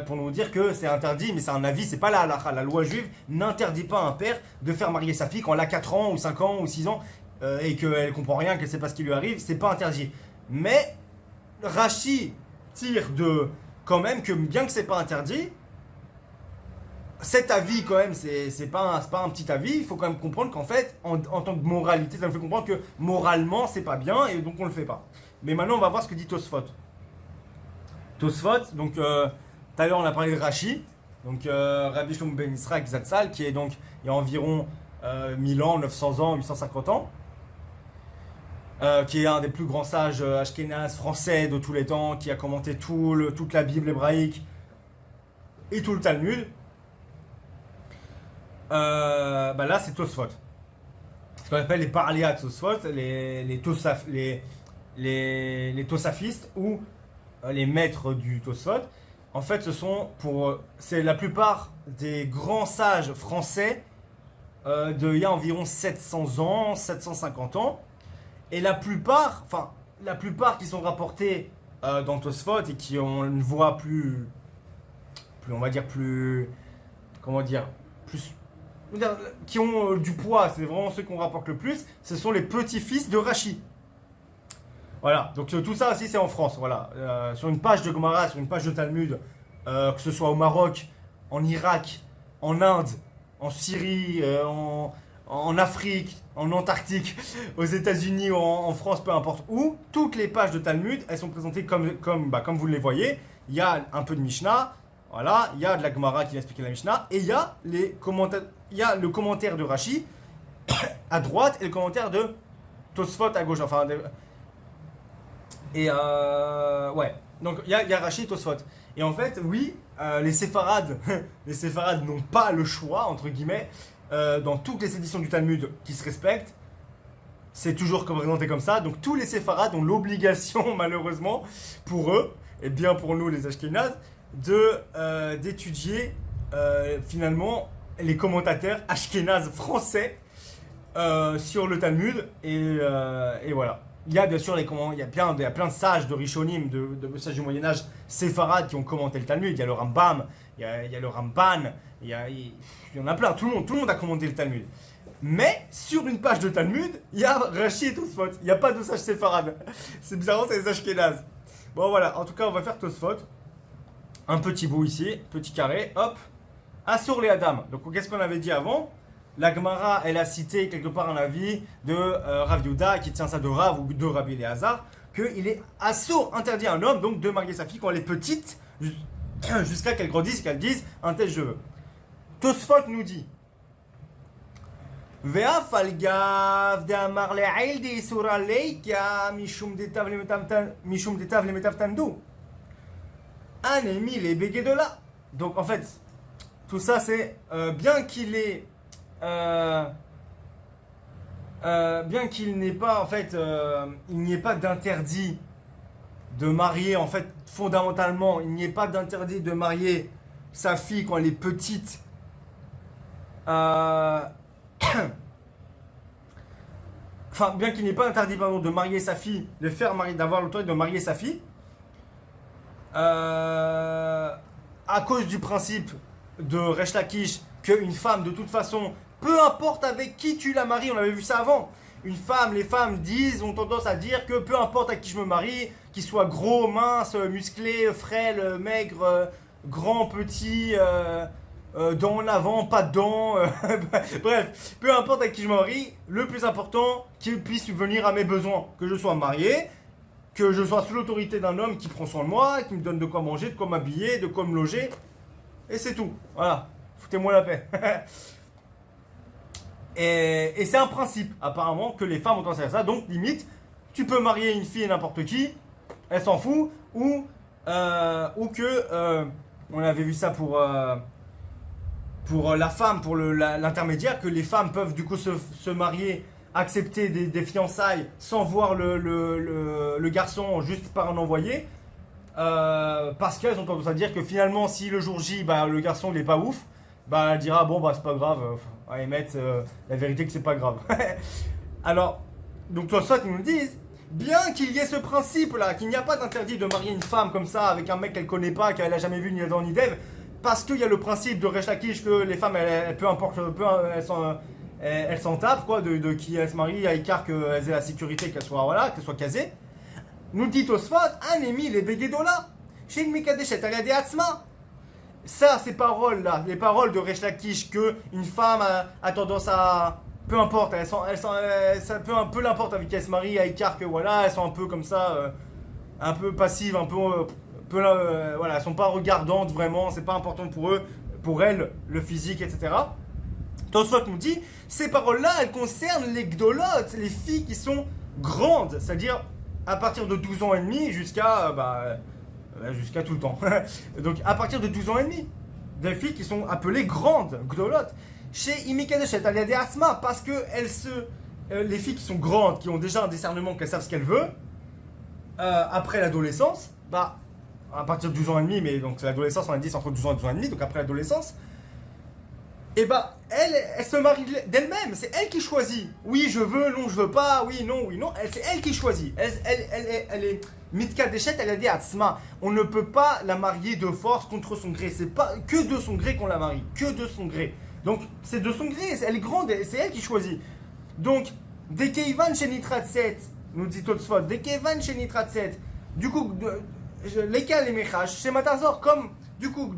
pour nous dire que c'est interdit, mais c'est un avis, c'est pas la halakha. La loi juive n'interdit pas à un père de faire marier sa fille quand elle a 4 ans, ou 5 ans, ou 6 ans, et qu'elle comprend rien, qu'elle sait pas ce qui lui arrive, c'est pas interdit. Mais Rashi tire de quand même que bien que c'est pas interdit, cet avis quand même, c'est pas un petit avis, il faut quand même comprendre qu'en fait, en tant que moralité, ça nous fait comprendre que moralement c'est pas bien, et donc on le fait pas. Mais maintenant on va voir ce que dit Tosfot. Tosfot, donc... tout à l'heure, on a parlé de Rashi, donc Rabbi Shlomo ben Yisraël Zatzal, qui est donc il y a environ 1000 ans, 900 ans, 850 ans, qui est un des plus grands sages ashkénazes français de tous les temps, qui a commenté toute la Bible hébraïque et tout le Talmud. Là, c'est Tosfot. Ce qu'on appelle les Paraliat Tosfot, les Tosafistes ou les maîtres du Tosfot. En fait, c'est la plupart des grands sages français il y a environ 700 ans, 750 ans. Et la plupart qui sont rapportés dans Tosfot et qui ont une voix plus, on va dire plus, comment dire, plus, qui ont du poids, c'est vraiment ceux qu'on rapporte le plus, ce sont les petits-fils de Rashi. Voilà, donc tout ça aussi c'est en France, voilà. Sur une page de Gemara, sur une page de Talmud, que ce soit au Maroc, en Irak, en Inde, en Syrie, en Afrique, en Antarctique, aux États-Unis, en France, peu importe où, toutes les pages de Talmud, elles sont présentées comme vous les voyez. Il y a un peu de Mishnah, voilà, il y a de la Gemara qui va expliquer la Mishnah, et il y a le commentaire de Rashi à droite et le commentaire de Tosfot à gauche, ouais. Donc il y a Rashi et Tosfot. Et en fait, oui, les séfarades n'ont pas le choix, entre guillemets, dans toutes les éditions du Talmud qui se respectent. C'est toujours présenté comme ça. Donc tous les séfarades ont l'obligation, malheureusement, pour eux, et bien pour nous les Ashkénazes, d'étudier finalement les commentateurs ashkénazes français sur le Talmud et voilà. Il y a bien sûr il y a plein de sages de Rishonim, de sages du Moyen-Âge séfarades qui ont commenté le Talmud. Il y a le Rambam, il y a le Ramban, il y en a plein. Tout le monde a commenté le Talmud. Mais sur une page de Talmud, il y a Rashi et Tosfot. Il n'y a pas de sages séfarades. C'est bizarrement, c'est les ashkénazes. Bon voilà, en tout cas on va faire Tosfot. Un petit bout ici, petit carré, hop. Assur les Adam. Donc qu'est-ce qu'on avait dit avant? La Gemara, elle a cité quelque part un avis de Rav Yehuda, qui tient ça de Rav ou de Rabbi Eliezer, qu'il est assourd, interdit à un homme donc de marier sa fille quand elle est petite, jusqu'à qu'elle grandisse, qu'elle dise un tel je veux. Tosfot nous dit Ve'af al-gav de'amar le'ail de'isura leika mishum detav lemetavtandu anemi les béguédola. Donc en fait, tout ça c'est bien qu'il n'ait pas en fait, il n'y ait pas d'interdit de marier en fait fondamentalement, il n'y ait pas d'interdit de marier sa fille quand elle est petite. Enfin, bien qu'il n'y ait pas interdit pardon, de marier sa fille, de faire marier, d'avoir l'autorité de marier sa fille, à cause du principe de Resh Lakish qu'une femme de toute façon, peu importe avec qui tu la maries, on avait vu ça avant. Les femmes ont tendance à dire que peu importe à qui je me marie, qu'il soit gros, mince, musclé, frêle, maigre, grand, petit, dents en avant, pas de dents, bref, peu importe à qui je me marie, le plus important, qu'il puisse subvenir à mes besoins, que je sois marié, que je sois sous l'autorité d'un homme qui prend soin de moi, qui me donne de quoi manger, de quoi m'habiller, de quoi me loger, et c'est tout. Voilà, foutez-moi la paix. Et c'est un principe, apparemment, que les femmes ont tendance à faire ça. Donc, limite, tu peux marier une fille et n'importe qui, elle s'en fout, ou que, on avait vu ça pour la femme, pour l'intermédiaire, que les femmes peuvent du coup se marier, accepter des fiançailles sans voir le garçon, juste par un envoyé, parce qu'elles ont tendance à dire que finalement, si le jour J, bah, le garçon il est pas ouf, bah, elle dira bon bah c'est pas grave, allez mettre la vérité que c'est pas grave. Alors, donc toi soit ils nous disent, bien qu'il y ait ce principe là, qu'il n'y a pas d'interdit de marier une femme comme ça avec un mec qu'elle connaît pas, qu'elle a jamais vu ni Adam ni Dev, parce qu'il y a le principe de Resh Lakish que les femmes peu importe, elles s'en tapent quoi, de qui elles se marient, à écart qu'elles aient la sécurité, qu'elles soient casées. Nous dit Tosfot, Anemi les béguédola, chez une Mekadeshet Ariade Atzma. Ça, ces paroles-là, les paroles de Resh Lakish, qu'une femme a tendance à. Peu importe, peu l'importe avec qui elle se marie, à écart que voilà, elles sont un peu comme ça, un peu passives, un peu. Voilà, elles sont pas regardantes vraiment, c'est pas important pour elles, le physique, etc. Tosfot nous dit, ces paroles-là, elles concernent les gdolotes, les filles qui sont grandes, c'est-à-dire à partir de 12 ans et demi jusqu'à tout le temps. Donc à partir de 12 ans et demi, des filles qui sont appelées grandes, gdolotes, chez Imikadeshet Aliade Asma, parce que les filles qui sont grandes, qui ont déjà un discernement, qu'elles savent ce qu'elles veulent, après l'adolescence, bah à partir de 12 ans et demi, mais donc l'adolescence on a dit c'est entre 12 ans et 12 ans et demi, donc après l'adolescence, et bah elle se marie d'elle-même, c'est elle qui choisit. Oui je veux, non je veux pas, oui non, c'est elle qui choisit. Elle est Mitka Deshet, elle a dit Atzma. On ne peut pas la marier de force contre son gré, c'est pas que de son gré qu'on la marie, que de son gré. Donc c'est de son gré, elle est grande, c'est elle qui choisit. Donc, Dekeivan Shenitratset, nous dit Tosfot, Dekeivan Shenitratset, du coup, lesquels les Mechash, chez Matazor, comme du coup,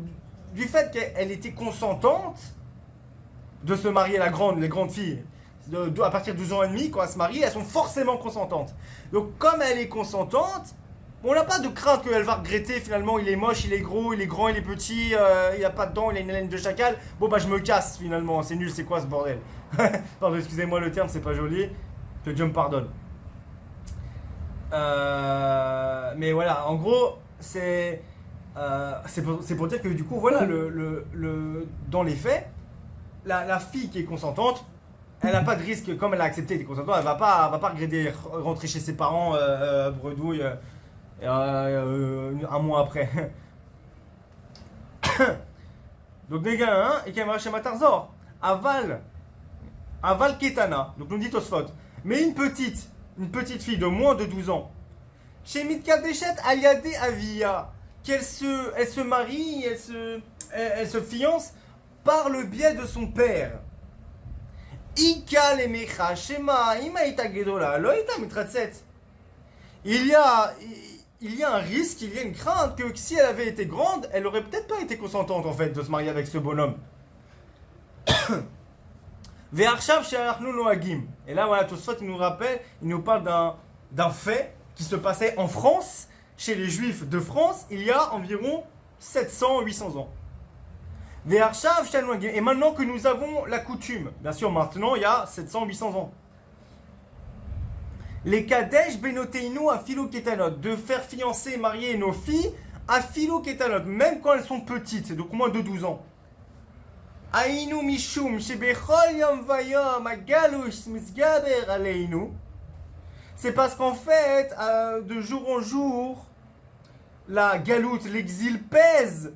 du fait qu'elle était consentante de se marier, les grandes filles, à partir de 12 ans et demi, quand elles se marient, elles sont forcément consentantes. Donc, comme elle est consentante, on n'a pas de crainte qu'elle va regretter finalement, il est moche, il est gros, il est grand, il est petit, il a pas de dents, il a une haleine de chacal. Bon bah je me casse finalement, c'est nul, c'est quoi ce bordel? Pardon, excusez-moi le terme, c'est pas joli, que Dieu me pardonne. Mais voilà, en gros, c'est pour dire que du coup, voilà, dans les faits, la fille qui est consentante, elle n'a pas de risque, comme elle a accepté d'être consentante, elle va pas regretter rentrer chez ses parents, bredouille. Un mois après. Donc Négain et Kamara Shematarzor. Aval Ketana. Donc nous dit Tosfot. Mais une petite fille de moins de 12 ans. Chez Mitkadeshet Aliade Avia. Elle se marie, elle se fiance par le biais de son père. Ika lemecha shema ima ita gedola lo ita mitratset. Il y a un risque, il y a une crainte que si elle avait été grande, elle aurait peut-être pas été consentante en fait de se marier avec ce bonhomme. Ve'arshav she'anachnu noagim. Et là voilà, Tosfot il nous rappelle, il nous parle d'un fait qui se passait en France, chez les Juifs de France, il y a environ 700-800 ans. Ve'arshav she'anachnu noagim. Et maintenant que nous avons la coutume, bien sûr maintenant il y a 700-800 ans. Les Kadesh Benoteinu à Philo Ketanot, de faire fiancer et marier nos filles à Philo Ketanot, même quand elles sont petites, donc moins de 12 ans. Aïnu Mishum, Shebechol Yom Vayom, Agalus Misgaber Aleinu. C'est parce qu'en fait, de jour en jour, la galoute, l'exil pèse,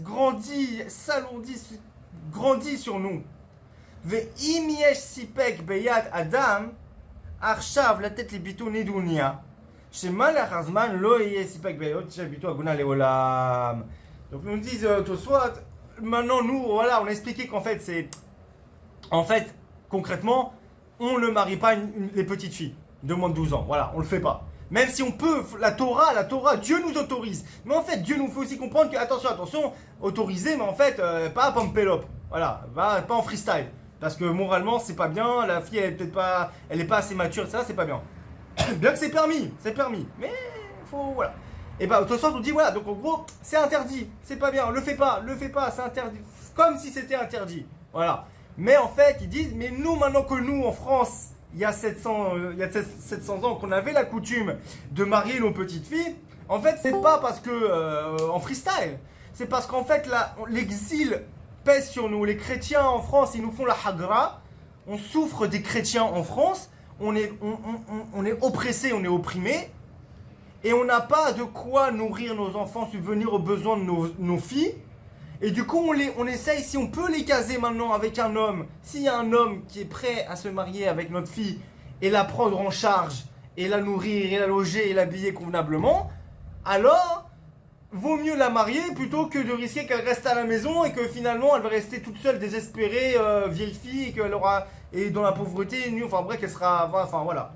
grandit, s'alourdit, grandit sur nous. Ve'im yesh sipek beyad Adam, Arshav la tête les bitou nedounia. Chez Malach Azman lo yeh sipek beyad bitou aguna leolam. Donc nous disent Tosfot, maintenant nous voilà, on a expliqué qu'en fait c'est, en fait concrètement, on ne marie pas les petites filles de moins de 12 ans. Voilà, on le fait pas. Même si on peut, la Torah, Dieu nous autorise. Mais en fait, Dieu nous fait aussi comprendre que, attention, autorisé, mais en fait, pas à Pampelop. Voilà, pas en freestyle. Parce que moralement, c'est pas bien, la fille, elle est pas assez mature, ça, c'est pas bien. Bien que c'est permis. Mais, faut, voilà. Et bah, Tosfot nous dit, voilà, donc en gros, c'est interdit. C'est pas bien, le fais pas, c'est interdit. Comme si c'était interdit. Voilà. Mais en fait, ils disent, mais nous, maintenant que nous, en France, il y a 700 ans qu'on avait la coutume de marier nos petites filles, en fait, c'est pas parce que en freestyle, c'est parce qu'en fait, l'exil pèse sur nous. Les chrétiens en France, ils nous font la hagra, on souffre des chrétiens en France, on est oppressé, on est opprimé, et on n'a pas de quoi nourrir nos enfants, subvenir aux besoins de nos filles. Et du coup, on essaye, si on peut les caser maintenant avec un homme, s'il y a un homme qui est prêt à se marier avec notre fille et la prendre en charge, et la nourrir, et la loger, et l'habiller convenablement, alors, vaut mieux la marier plutôt que de risquer qu'elle reste à la maison et que finalement elle va rester toute seule, désespérée, vieille fille, et qu'elle aura, et dans la pauvreté, nue, enfin bref, qu'elle sera, enfin voilà.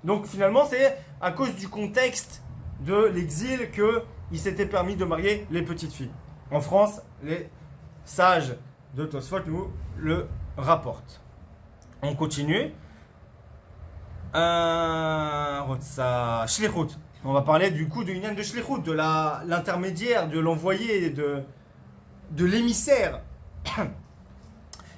Donc finalement, c'est à cause du contexte de l'exil qu'il s'était permis de marier les petites filles. En France, les sages de Tosfot nous le rapportent. On continue. Shlichut. On va parler du coup de l'union de Shlichut, de l'intermédiaire, de l'envoyé, de l'émissaire.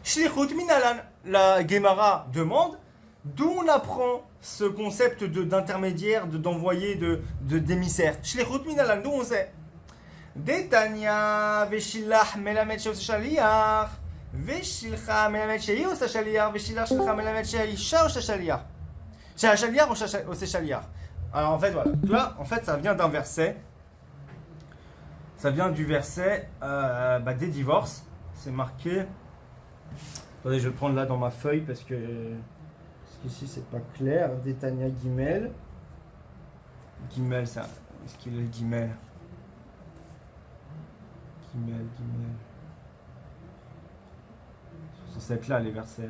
Shlichut minalan. La Gemara demande d'où on apprend ce concept d'intermédiaire, d'envoyé, d'émissaire. Shlichut minalan, d'où on sait. Detania veshilach melamed she'os shaliach veshilcha melamed she'os shaliach veshilach shilcha melamed she'isha os shaliach she'ashaliach os shaliach. Alors en fait voilà, là en fait ça vient d'un verset, ça vient du verset des divorces. C'est marqué. Attendez, je vais le prendre là dans ma feuille parce qu'ici c'est pas clair. Detania Gimel, ça, est-ce qu'il est le Gimel? Gimel. C'est censé être là les versets.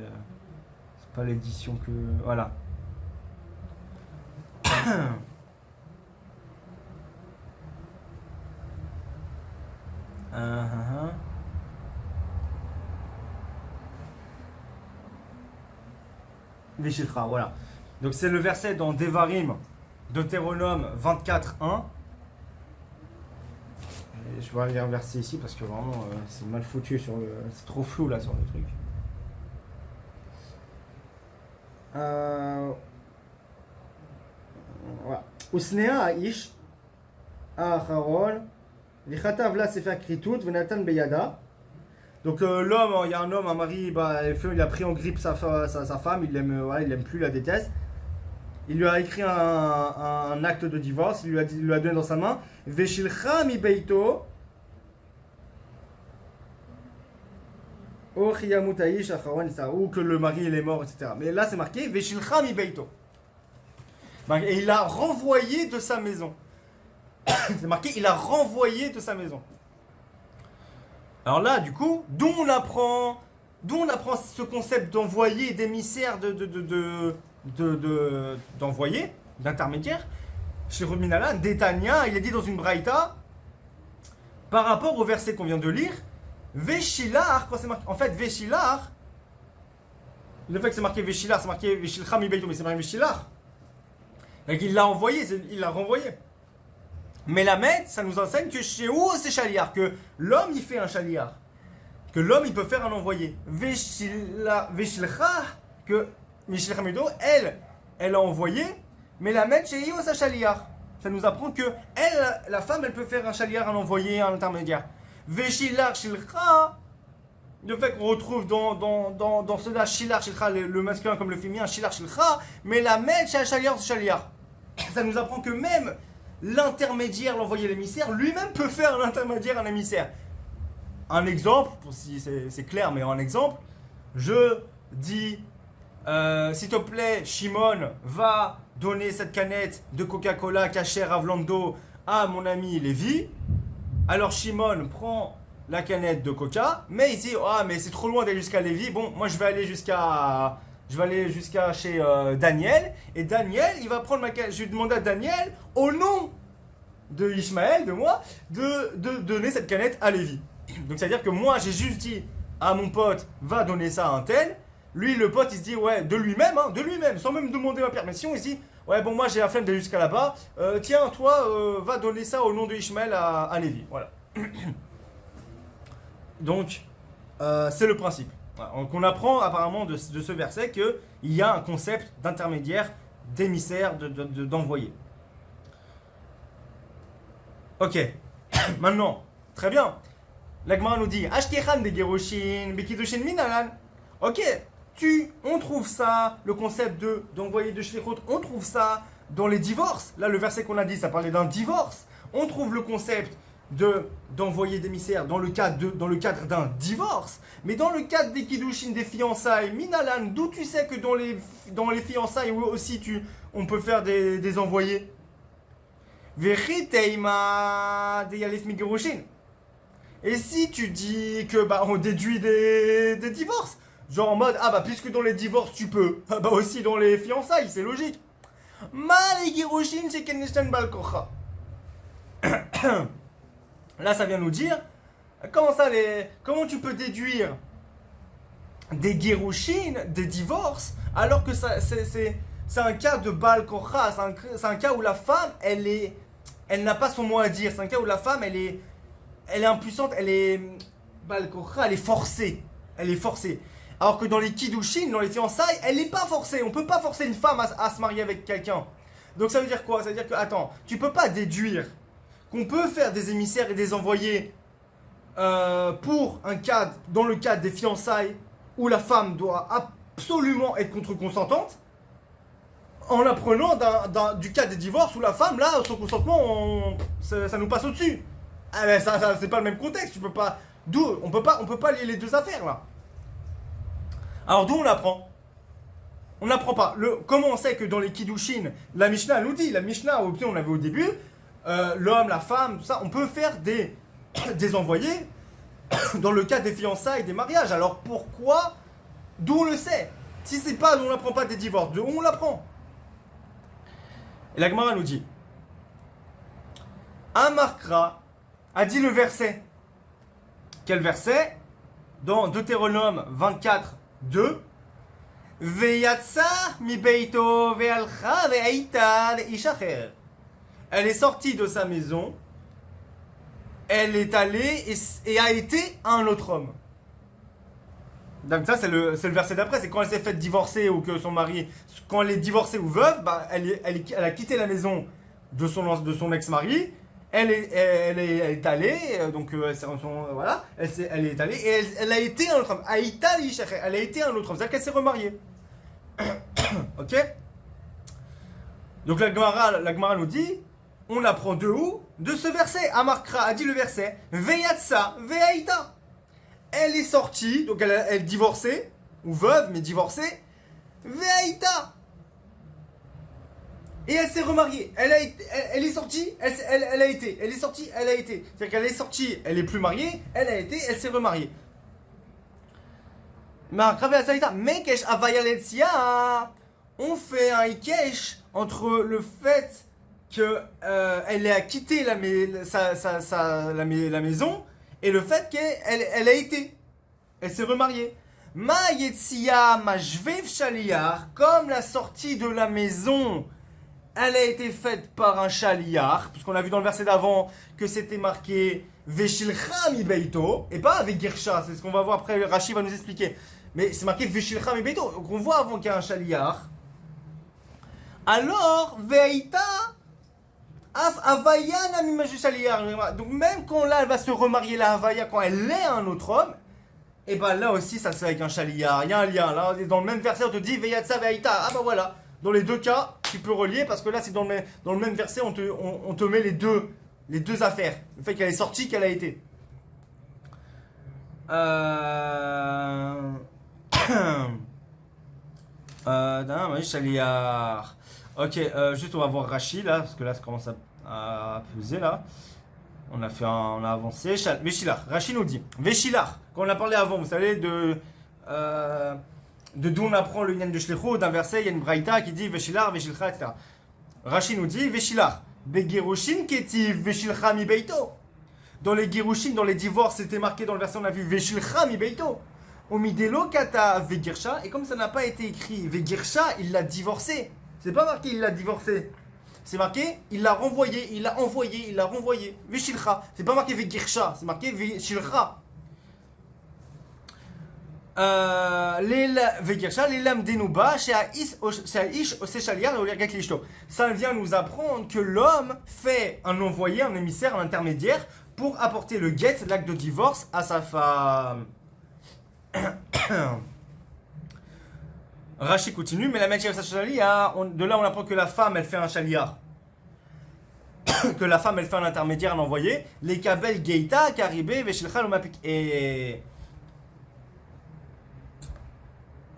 C'est pas l'édition que. Voilà. Veshilcha, voilà. Donc c'est le verset dans Devarim, Deutéronome 24:1. Je vais aller inverser ici parce que vraiment c'est mal foutu c'est trop flou là sur le truc. Voilà. Usnea Aish Acharon Vichatav la Sefer Kritut Venatan Beyada. Donc l'homme, il y a un homme, un mari, il a pris en grippe sa femme, il l'aime plus, il la déteste. Il lui a écrit un acte de divorce, il lui a donné dans sa main. Veshilcha mi beito ou que le mari il est mort, etc. Mais là c'est marqué Veshilcha mi beito. Et il l'a renvoyé de sa maison. C'est marqué, il a renvoyé de sa maison. Alors là, du coup, d'où on apprend ce concept d'envoyer, d'émissaire, d'envoyer, d'intermédiaire. Chez Ruminala, Détania, il est dit dans une braïta, par rapport au verset qu'on vient de lire, Veshilar, quand c'est marqué, en fait, Veshilar, le fait que c'est marqué Veshilar, c'est marqué Veshilcha mi beito, mais c'est marqué Veshilar. Donc il l'a envoyé, il l'a renvoyé. Mais la Med, ça nous enseigne que chez où c'est chaliar, que l'homme il fait un chaliar, que l'homme il peut faire un envoyé. Veshilcha, que Mishilcha Medo, elle a envoyé, mais la Med chez où c'est chaliar. Ça nous apprend que elle, la femme, elle peut faire un chaliar, un envoyé, un intermédiaire. Veshilar Shilcha, le fait qu'on retrouve dans cela Shilar Shilcha, le masculin comme le féminin, Shilar Shilcha, mais la Med chez chaliar, c'est chaliar. Ça nous apprend que même l'intermédiaire, l'envoyé, l'émissaire, lui-même peut faire un intermédiaire, un émissaire. Un exemple, pour si c'est clair, mais un exemple, je dis, s'il te plaît, Shimon, va donner cette canette de Coca-Cola cachère à Vlando à mon ami Lévi. Alors Shimon prend la canette de Coca, mais il dit, ah mais c'est trop loin d'aller jusqu'à Lévi, bon, moi je vais aller jusqu'à chez Daniel, et Daniel, il va prendre ma canette. Je vais demander à Daniel, au nom de Ishmaël, de moi, de donner cette canette à Lévi. Donc c'est-à-dire que moi, j'ai juste dit à mon pote, va donner ça à un tel. Lui, le pote, il se dit, ouais, de lui-même, sans même demander ma permission, il se dit, ouais, bon, moi j'ai la flemme d'aller jusqu'à là-bas, tiens, toi, va donner ça au nom de Ishmaël à Lévi. Voilà. Donc, c'est le principe. Donc on apprend apparemment de ce verset qu'il y a un concept d'intermédiaire, d'émissaire, d'envoyé. Ok, maintenant, très bien. La Gemara nous dit Ashkechan de Geroshin, Bekidushin Minalan. Ok, on trouve ça, le concept d'envoyer de shlichut, on trouve ça dans les divorces. Là, le verset qu'on a dit, ça parlait d'un divorce. On trouve le concept d'envoyer d'émissaires dans le cadre d'un divorce, mais dans le cadre des kiddushin, des fiançailles, minalan, d'où tu sais que dans les fiançailles aussi on peut faire des envoyés. Vechiteima de yalef migerushin. Et si tu dis que on déduit des divorces, genre en mode puisque dans les divorces tu peux, aussi dans les fiançailles, c'est logique. Ma les girushin c'est kenishtan balkocha. Là, ça vient nous dire comment tu peux déduire des girushin, des divorces, alors que c'est un cas de bal kocha, c'est un cas où la femme, elle n'a pas son mot à dire, c'est un cas où la femme, elle est impuissante, bal kocha, elle est forcée, Alors que dans les kiddushin, dans les fiançailles, elle n'est pas forcée, on peut pas forcer une femme à se marier avec quelqu'un. Donc ça veut dire quoi? Ça veut dire que, attends, tu peux pas déduire qu'on peut faire des émissaires et des envoyés dans le cadre des fiançailles où la femme doit absolument être contre-consentante, en apprenant du cas des divorces où la femme, là, son consentement, ça nous passe au-dessus. Ah ben ça c'est pas le même contexte, on peut pas lier les deux affaires là. Alors d'où on apprend? On n'apprend pas. Comment on sait que dans les kiddushin, la Mishnah nous dit, on avait au début, l'homme, la femme, tout ça, on peut faire des envoyés dans le cas des fiançailles, des mariages. Alors pourquoi? D'où on le sait? Si c'est pas, on n'apprend pas des divorces, d'où on l'apprend? Et la Gemara nous dit Amarkra a dit le verset. Quel verset? Dans Deutéronome 24, 2. Veyatsa mi beito ve'alcha ve'aita le'ishacher. Elle est sortie de sa maison, elle est allée et a été à un autre homme. Donc ça c'est le verset d'après, c'est quand elle s'est faite divorcer ou que son mari, quand elle est divorcée ou veuve, elle a quitté la maison de son ex-mari, elle est allée, donc voilà, elle est allée et elle a été un autre homme. Aïta l'ishacher, elle a été un autre homme, c'est-à-dire qu'elle s'est remariée. Ok? Donc la Gemara nous dit, on apprend de où? De ce verset. Amarkra a dit le verset, Veyatsa, Veaïta. elle est sortie, donc elle divorçait, ou veuve, mais divorcée, Ve'aïta. Et elle s'est remariée. Elle est sortie, elle a été. Elle est sortie, elle a été. C'est-à-dire qu'elle est sortie, elle est plus mariée, elle a été, elle s'est remariée. Mekesh avayaletzia. On fait un ikesh entre le fait qu'elle a quitté la maison et le fait qu'elle a été. Elle s'est remariée. Ma yetzia ma jvev shaliyar, comme la sortie de la maison, elle a été faite par un shaliyar, puisqu'on a vu dans le verset d'avant que c'était marqué Veshilcha mi beito, et pas avec Girsha, c'est ce qu'on va voir après, Rashi va nous expliquer. Mais c'est marqué Veshilcha mi beito, donc on voit avant qu'il y a un shaliyar. Alors, Veita, Af Avayana mi shaliyar. Donc même quand là elle va se remarier, la Havaya, quand elle est un autre homme, et ben là aussi ça se fait avec un shaliyar, il y a un lien. Là, dans le même verset on te dit Veyatsa Veita, ah bah voilà. Dans les deux cas, tu peux relier parce que là, c'est dans le même verset, on te met les deux affaires. Le fait qu'elle est sortie, qu'elle a été. Ok, juste on va voir Rashi là, parce que là, ça commence à peser là. On a avancé. Veshilach, Rashi nous dit Veshilach, quand on a parlé avant, vous savez, de d'où on apprend le Yen de Shlichut, d'un verset, il y a une braïta qui dit Veshilach, Veshilcha, etc. Rashi nous dit Veshilach, Begirushin ketiv Veshilcha mi beito. Dans les Girushin, dans les divorces, c'était marqué dans le verset, on a vu Veshilcha mi beito. Omidelo kata Vegirsha, et comme ça n'a pas été écrit Vegirsha, il l'a divorcé. C'est pas marqué il l'a divorcé. C'est marqué il l'a renvoyé, il l'a envoyé, il l'a renvoyé. Veshilcha. C'est pas marqué Vegirsha, c'est marqué Veshilcha. Ça vient nous apprendre que l'homme fait un envoyé, un émissaire, un intermédiaire pour apporter le get, l'acte de divorce à sa femme. Rashi continue, mais la matière de là on apprend que la femme elle fait un shaliar, que la femme elle fait un intermédiaire, un envoyé. Les kabel geita karibé veshilcha lomapik et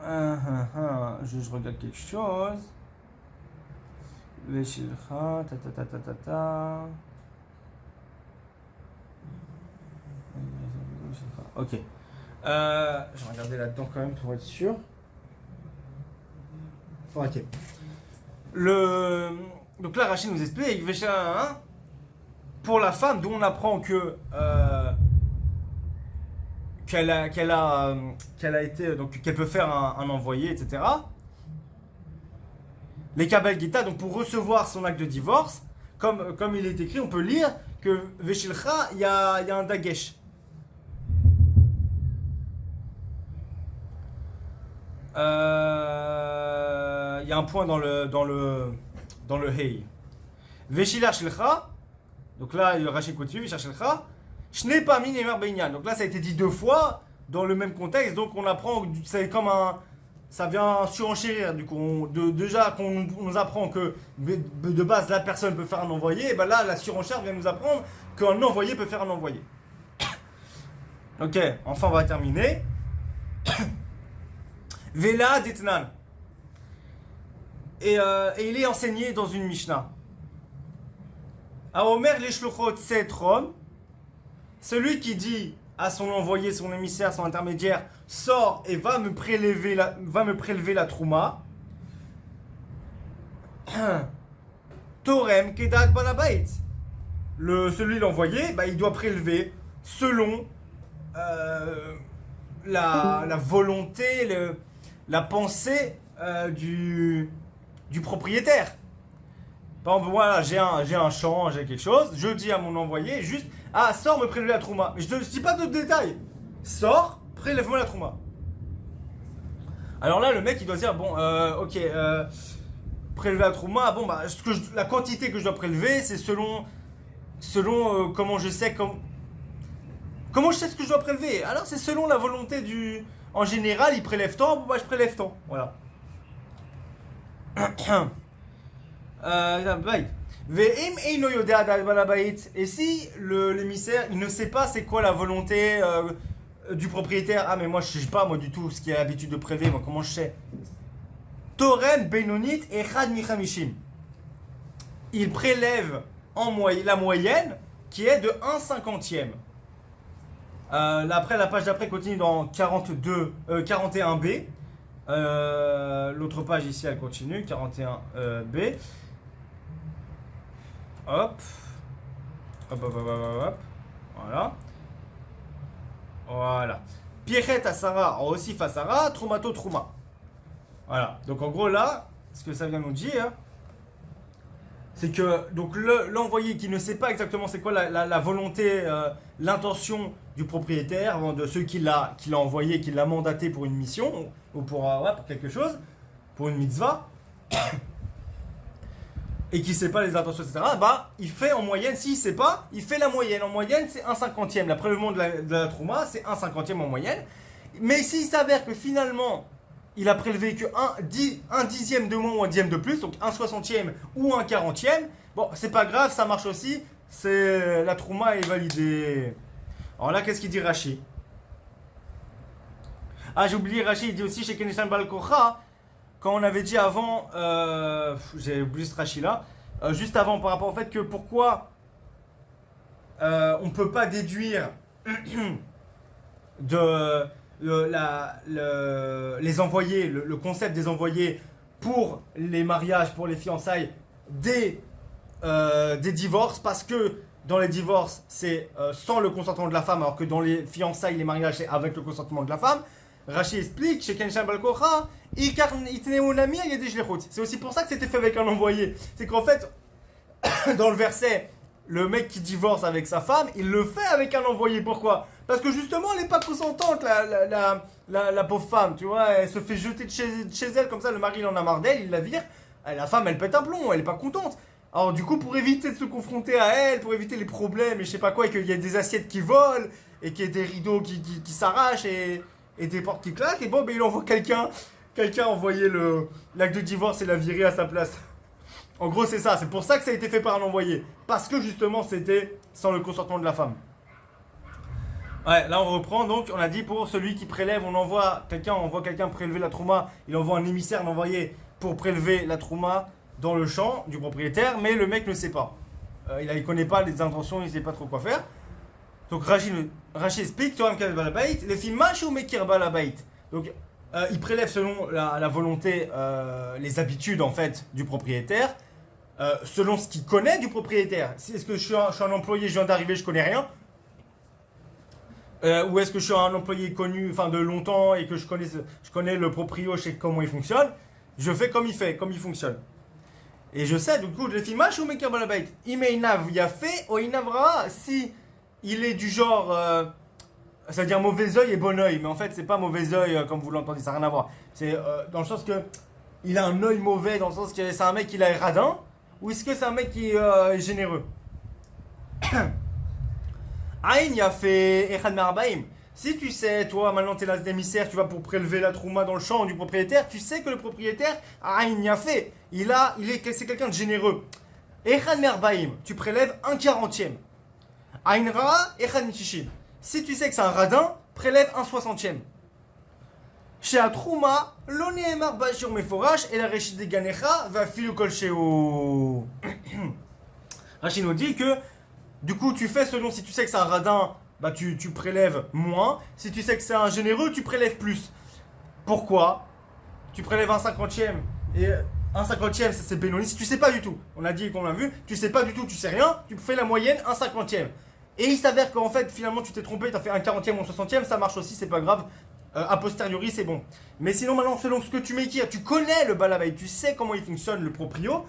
je regarde quelque chose. Veshilcha, Ok. Je vais regarder là-dedans quand même pour être sûr. Ok. Donc là, Rachid nous explique, pour la femme, d'où on apprend que qu'elle a été, donc qu'elle peut faire un envoyé, etc. Les Kabel Gita, donc pour recevoir son acte de divorce, comme il est écrit, on peut lire que Veshilcha, il y a un dagesh. Il y a un point dans le Hei. Veshila Shilcha, donc là, le Rashi continue, Veshila Shilcha. Je n'ai pas mis Neymar Beignan. Donc là, ça a été dit deux fois dans le même contexte. Donc on apprend, c'est comme ça vient surenchérir. Du coup, déjà qu'on nous apprend que de base la personne peut faire un envoyé, et ben là, la surenchère vient nous apprendre qu'un envoyé peut faire un envoyé. Ok, enfin on va terminer. Vela Ditnan. Et il est enseigné dans une Mishnah. A Omer les Shluchot Setrom. Celui qui dit à son envoyé, son émissaire, son intermédiaire, sors et va me prélever la trouma. Torem Kedat Balabait. Celui l'envoyé, bah, il doit prélever selon la volonté, la pensée du propriétaire. Par exemple, voilà, j'ai un champ, j'ai quelque chose, je dis à mon envoyé juste, sors me prélever la trouma. Mais je dis pas d'autres détails. Sors, prélève-moi la trouma. Alors là, le mec, il doit dire, bon, ok, prélever la trouma, bon, bah, la quantité que je dois prélever, c'est selon comment je sais, comment je sais ce que je dois prélever. Alors, c'est selon la volonté du... En général, il prélève tant, bon, bah, je prélève tant. Voilà. Et si l'émissaire il ne sait pas c'est quoi la volonté du propriétaire, ah mais moi je sais pas moi du tout ce qui a l'habitude de prélever, moi comment je sais? Torem Benonit Echad Michamishim. Il prélève la moyenne qui est de 1/50. Après, la page d'après continue dans 41b. L'autre page ici elle continue, 41b. Hop. Hop, hop, hop, hop, hop. Voilà. Voilà. Piechet Asara, aussi Fasara, Trumato Truma. Voilà. Donc en gros là, ce que ça vient nous dire, c'est que donc l'envoyé qui ne sait pas exactement c'est quoi la volonté, l'intention du propriétaire, de ceux qui l'a envoyé, qui l'a mandaté pour une mission ou pour quelque chose, pour une mitzvah, et qui ne sait pas les intentions, etc., bah, il fait en moyenne, s'il ne sait pas, il fait la moyenne. En moyenne, c'est 1/50. Le prélèvement de la trouma, c'est 1/50 en moyenne. Mais s'il s'avère que finalement, il a prélevé que un dixième de moins ou un dixième de plus, donc 1/60 ou 1/40, bon, c'est pas grave, ça marche aussi, la trouma est validée. Alors là, qu'est-ce qu'il dit Rashi? Ah, j'ai oublié, Rashi, il dit aussi chez Keneshan Balkocha, quand on avait dit avant, j'ai oublié ce Rashi là, juste avant par rapport au fait que pourquoi on ne peut pas déduire de les envoyés, le concept des envoyés pour les mariages, pour les fiançailles, des divorces, parce que dans les divorces c'est sans le consentement de la femme, alors que dans les fiançailles, les mariages c'est avec le consentement de la femme. Rashi explique, chez Kenshan Balkocha, c'est aussi pour ça que c'était fait avec un envoyé. C'est qu'en fait, dans le verset, le mec qui divorce avec sa femme, il le fait avec un envoyé. Pourquoi? Parce que justement, elle n'est pas consentante, la pauvre femme, tu vois. Elle se fait jeter de chez elle, comme ça, le mari il en a marre d'elle, il la vire. La femme, elle pète un plomb, elle n'est pas contente. Alors du coup, pour éviter de se confronter à elle, pour éviter les problèmes et je sais pas quoi, et qu'il y ait des assiettes qui volent, et qu'il y ait des rideaux qui s'arrachent, et des portes qui claquent, et bon, ben, il envoie quelqu'un envoyer l'acte de divorce et la virer à sa place. En gros, c'est ça. C'est pour ça que ça a été fait par un envoyé. Parce que justement, c'était sans le consentement de la femme. Ouais, là on reprend. Donc, on a dit pour celui qui prélève, on envoie quelqu'un prélever la trouma. Il envoie un émissaire, un envoyé, pour prélever la trouma dans le champ du propriétaire. Mais le mec ne sait pas. Il ne connaît pas les intentions, il ne sait pas trop quoi faire. Donc, Rashi explique les films ou mekir balabait. Donc, il prélève selon la volonté, les habitudes en fait du propriétaire, selon ce qu'il connaît du propriétaire. Est-ce que je suis un employé, je viens d'arriver, je connais rien, ou est-ce que je suis un employé connu, enfin de longtemps et que je connais le proprio, je sais comment il fonctionne, je fais comme il fonctionne. Et je sais du coup le film ou mekir balabait. Imeinav yafé ou inavra, si il est du genre c'est-à-dire mauvais œil et bon œil, mais en fait c'est pas mauvais œil comme vous l'entendez, ça n'a rien à voir. C'est dans le sens que il a un œil mauvais, dans le sens que c'est un mec qui a radin, ou est-ce que c'est un mec qui est généreux? Aïn y a fait Echad Merbaim. Si tu sais, toi maintenant t'es l'émissaire, tu vas pour prélever la trouma dans le champ du propriétaire, tu sais que le propriétaire, Aïn y a fait, c'est quelqu'un de généreux. Echad Merbaim, tu prélèves 1/40. Aïn Ra, Echad Michishim. Si tu sais que c'est un radin, prélève 1/60. Chez Atrouma, l'onéemar bashir meforash et la réchid des ganecha va filer kol sheo. Rachid nous dit que du coup tu fais selon, si tu sais que c'est un radin, bah tu prélèves moins. Si tu sais que c'est un généreux, tu prélèves plus. Pourquoi? Tu prélèves 1/50 et 1/50 c'est Benoni. Si tu sais pas du tout, on a dit qu'on l'a vu, tu sais pas du tout, tu sais rien, tu fais la moyenne 1/50. Et il s'avère qu'en fait, finalement, tu t'es trompé, tu as fait 1/40 ou 1/60, ça marche aussi, c'est pas grave. A posteriori, c'est bon. Mais sinon, maintenant, selon ce que tu m'écris, tu connais le balabait, tu sais comment il fonctionne, le proprio.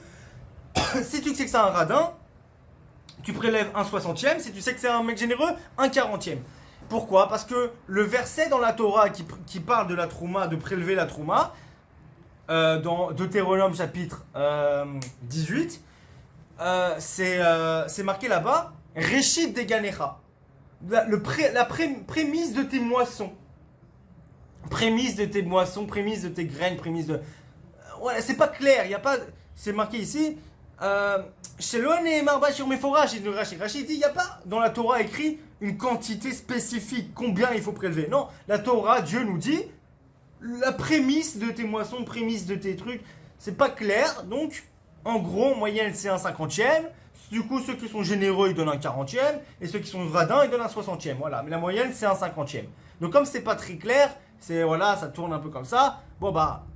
Si tu sais que c'est un radin, tu prélèves 1/60. Si tu sais que c'est un mec généreux, 1/40. Pourquoi? Parce que le verset dans la Torah qui parle de la trouma, de prélever la trouma, dans Deutéronome chapitre 18, c'est marqué là-bas. Réchid des Ganecha. La prémisse de tes moissons. Prémisse de tes moissons, prémisse de tes graines, prémisse de. Voilà, c'est pas clair, il y a pas. C'est marqué ici. Chez l'Oné Marba sur mes forages, Rachid dit, il n'y a pas dans la Torah écrit une quantité spécifique, combien il faut prélever. Non, la Torah, Dieu nous dit, la prémisse de tes moissons, prémisse de tes trucs, c'est pas clair. Donc, en gros, en moyenne, c'est un 50e. Du coup, ceux qui sont généreux, ils donnent un 40e. Et ceux qui sont radins, ils donnent un 60e. Voilà, mais la moyenne, c'est un 50e. Donc, comme c'est pas très clair, c'est voilà, ça tourne un peu comme ça. Bon, bah,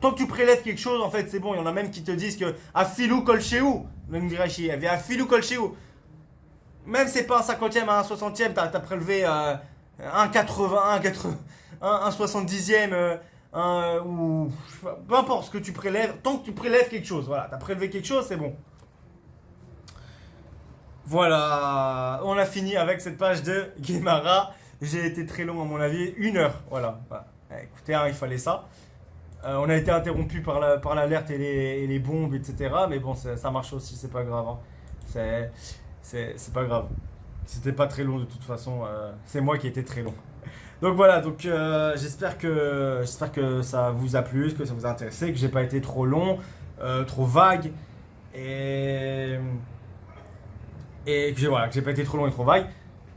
tant que tu prélèves quelque chose, en fait, c'est bon. Il y en a même qui te disent que Afilou kol shehu. Même Dirachi, il y avait Afilou kol shehu. Même c'est pas un 50e à un 60e, t'as prélevé un 80, un 70e, ou peu importe ce que tu prélèves, tant que tu prélèves quelque chose, voilà, t'as prélevé quelque chose, c'est bon. Voilà, on a fini avec cette page de Gemara. J'ai été très long à mon avis, 1 heure, voilà. Bah, écoutez, hein, il fallait ça. On a été interrompu par l'alerte et les bombes, etc. Mais bon, ça marche aussi, c'est pas grave. Hein. C'est pas grave. C'était pas très long de toute façon. C'est moi qui ai été très long. Donc voilà, donc j'espère que ça vous a plu, que ça vous a intéressé, que j'ai pas été trop long, trop vague et que j'ai pas été trop long et trop vague.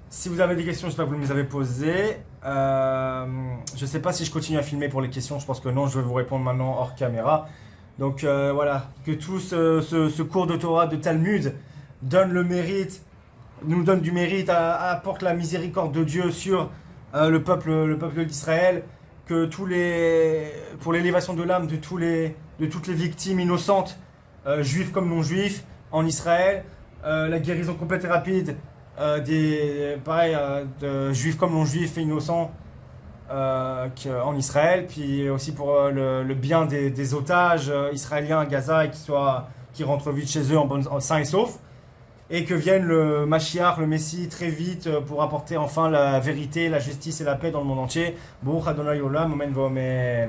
Si vous avez des questions, j'espère que vous me les avez posées. Je sais pas si je continue à filmer pour les questions, je pense que non, je vais vous répondre maintenant hors caméra. Donc voilà, que tout ce cours de Torah, de Talmud, nous donne du mérite, apporte la miséricorde de Dieu sur le peuple d'Israël, que pour l'élévation de l'âme de toutes les victimes innocentes, juifs comme non juifs, en Israël, la guérison complète et rapide de juifs comme non juifs et innocents en Israël, puis aussi pour le bien des otages israéliens à Gaza et qui rentrent vite chez eux en sains et saufs, et que vienne le Mashiach, le Messie, très vite pour apporter enfin la vérité, la justice et la paix dans le monde entier. Baruch Adonai Olam, Amen V'Amen.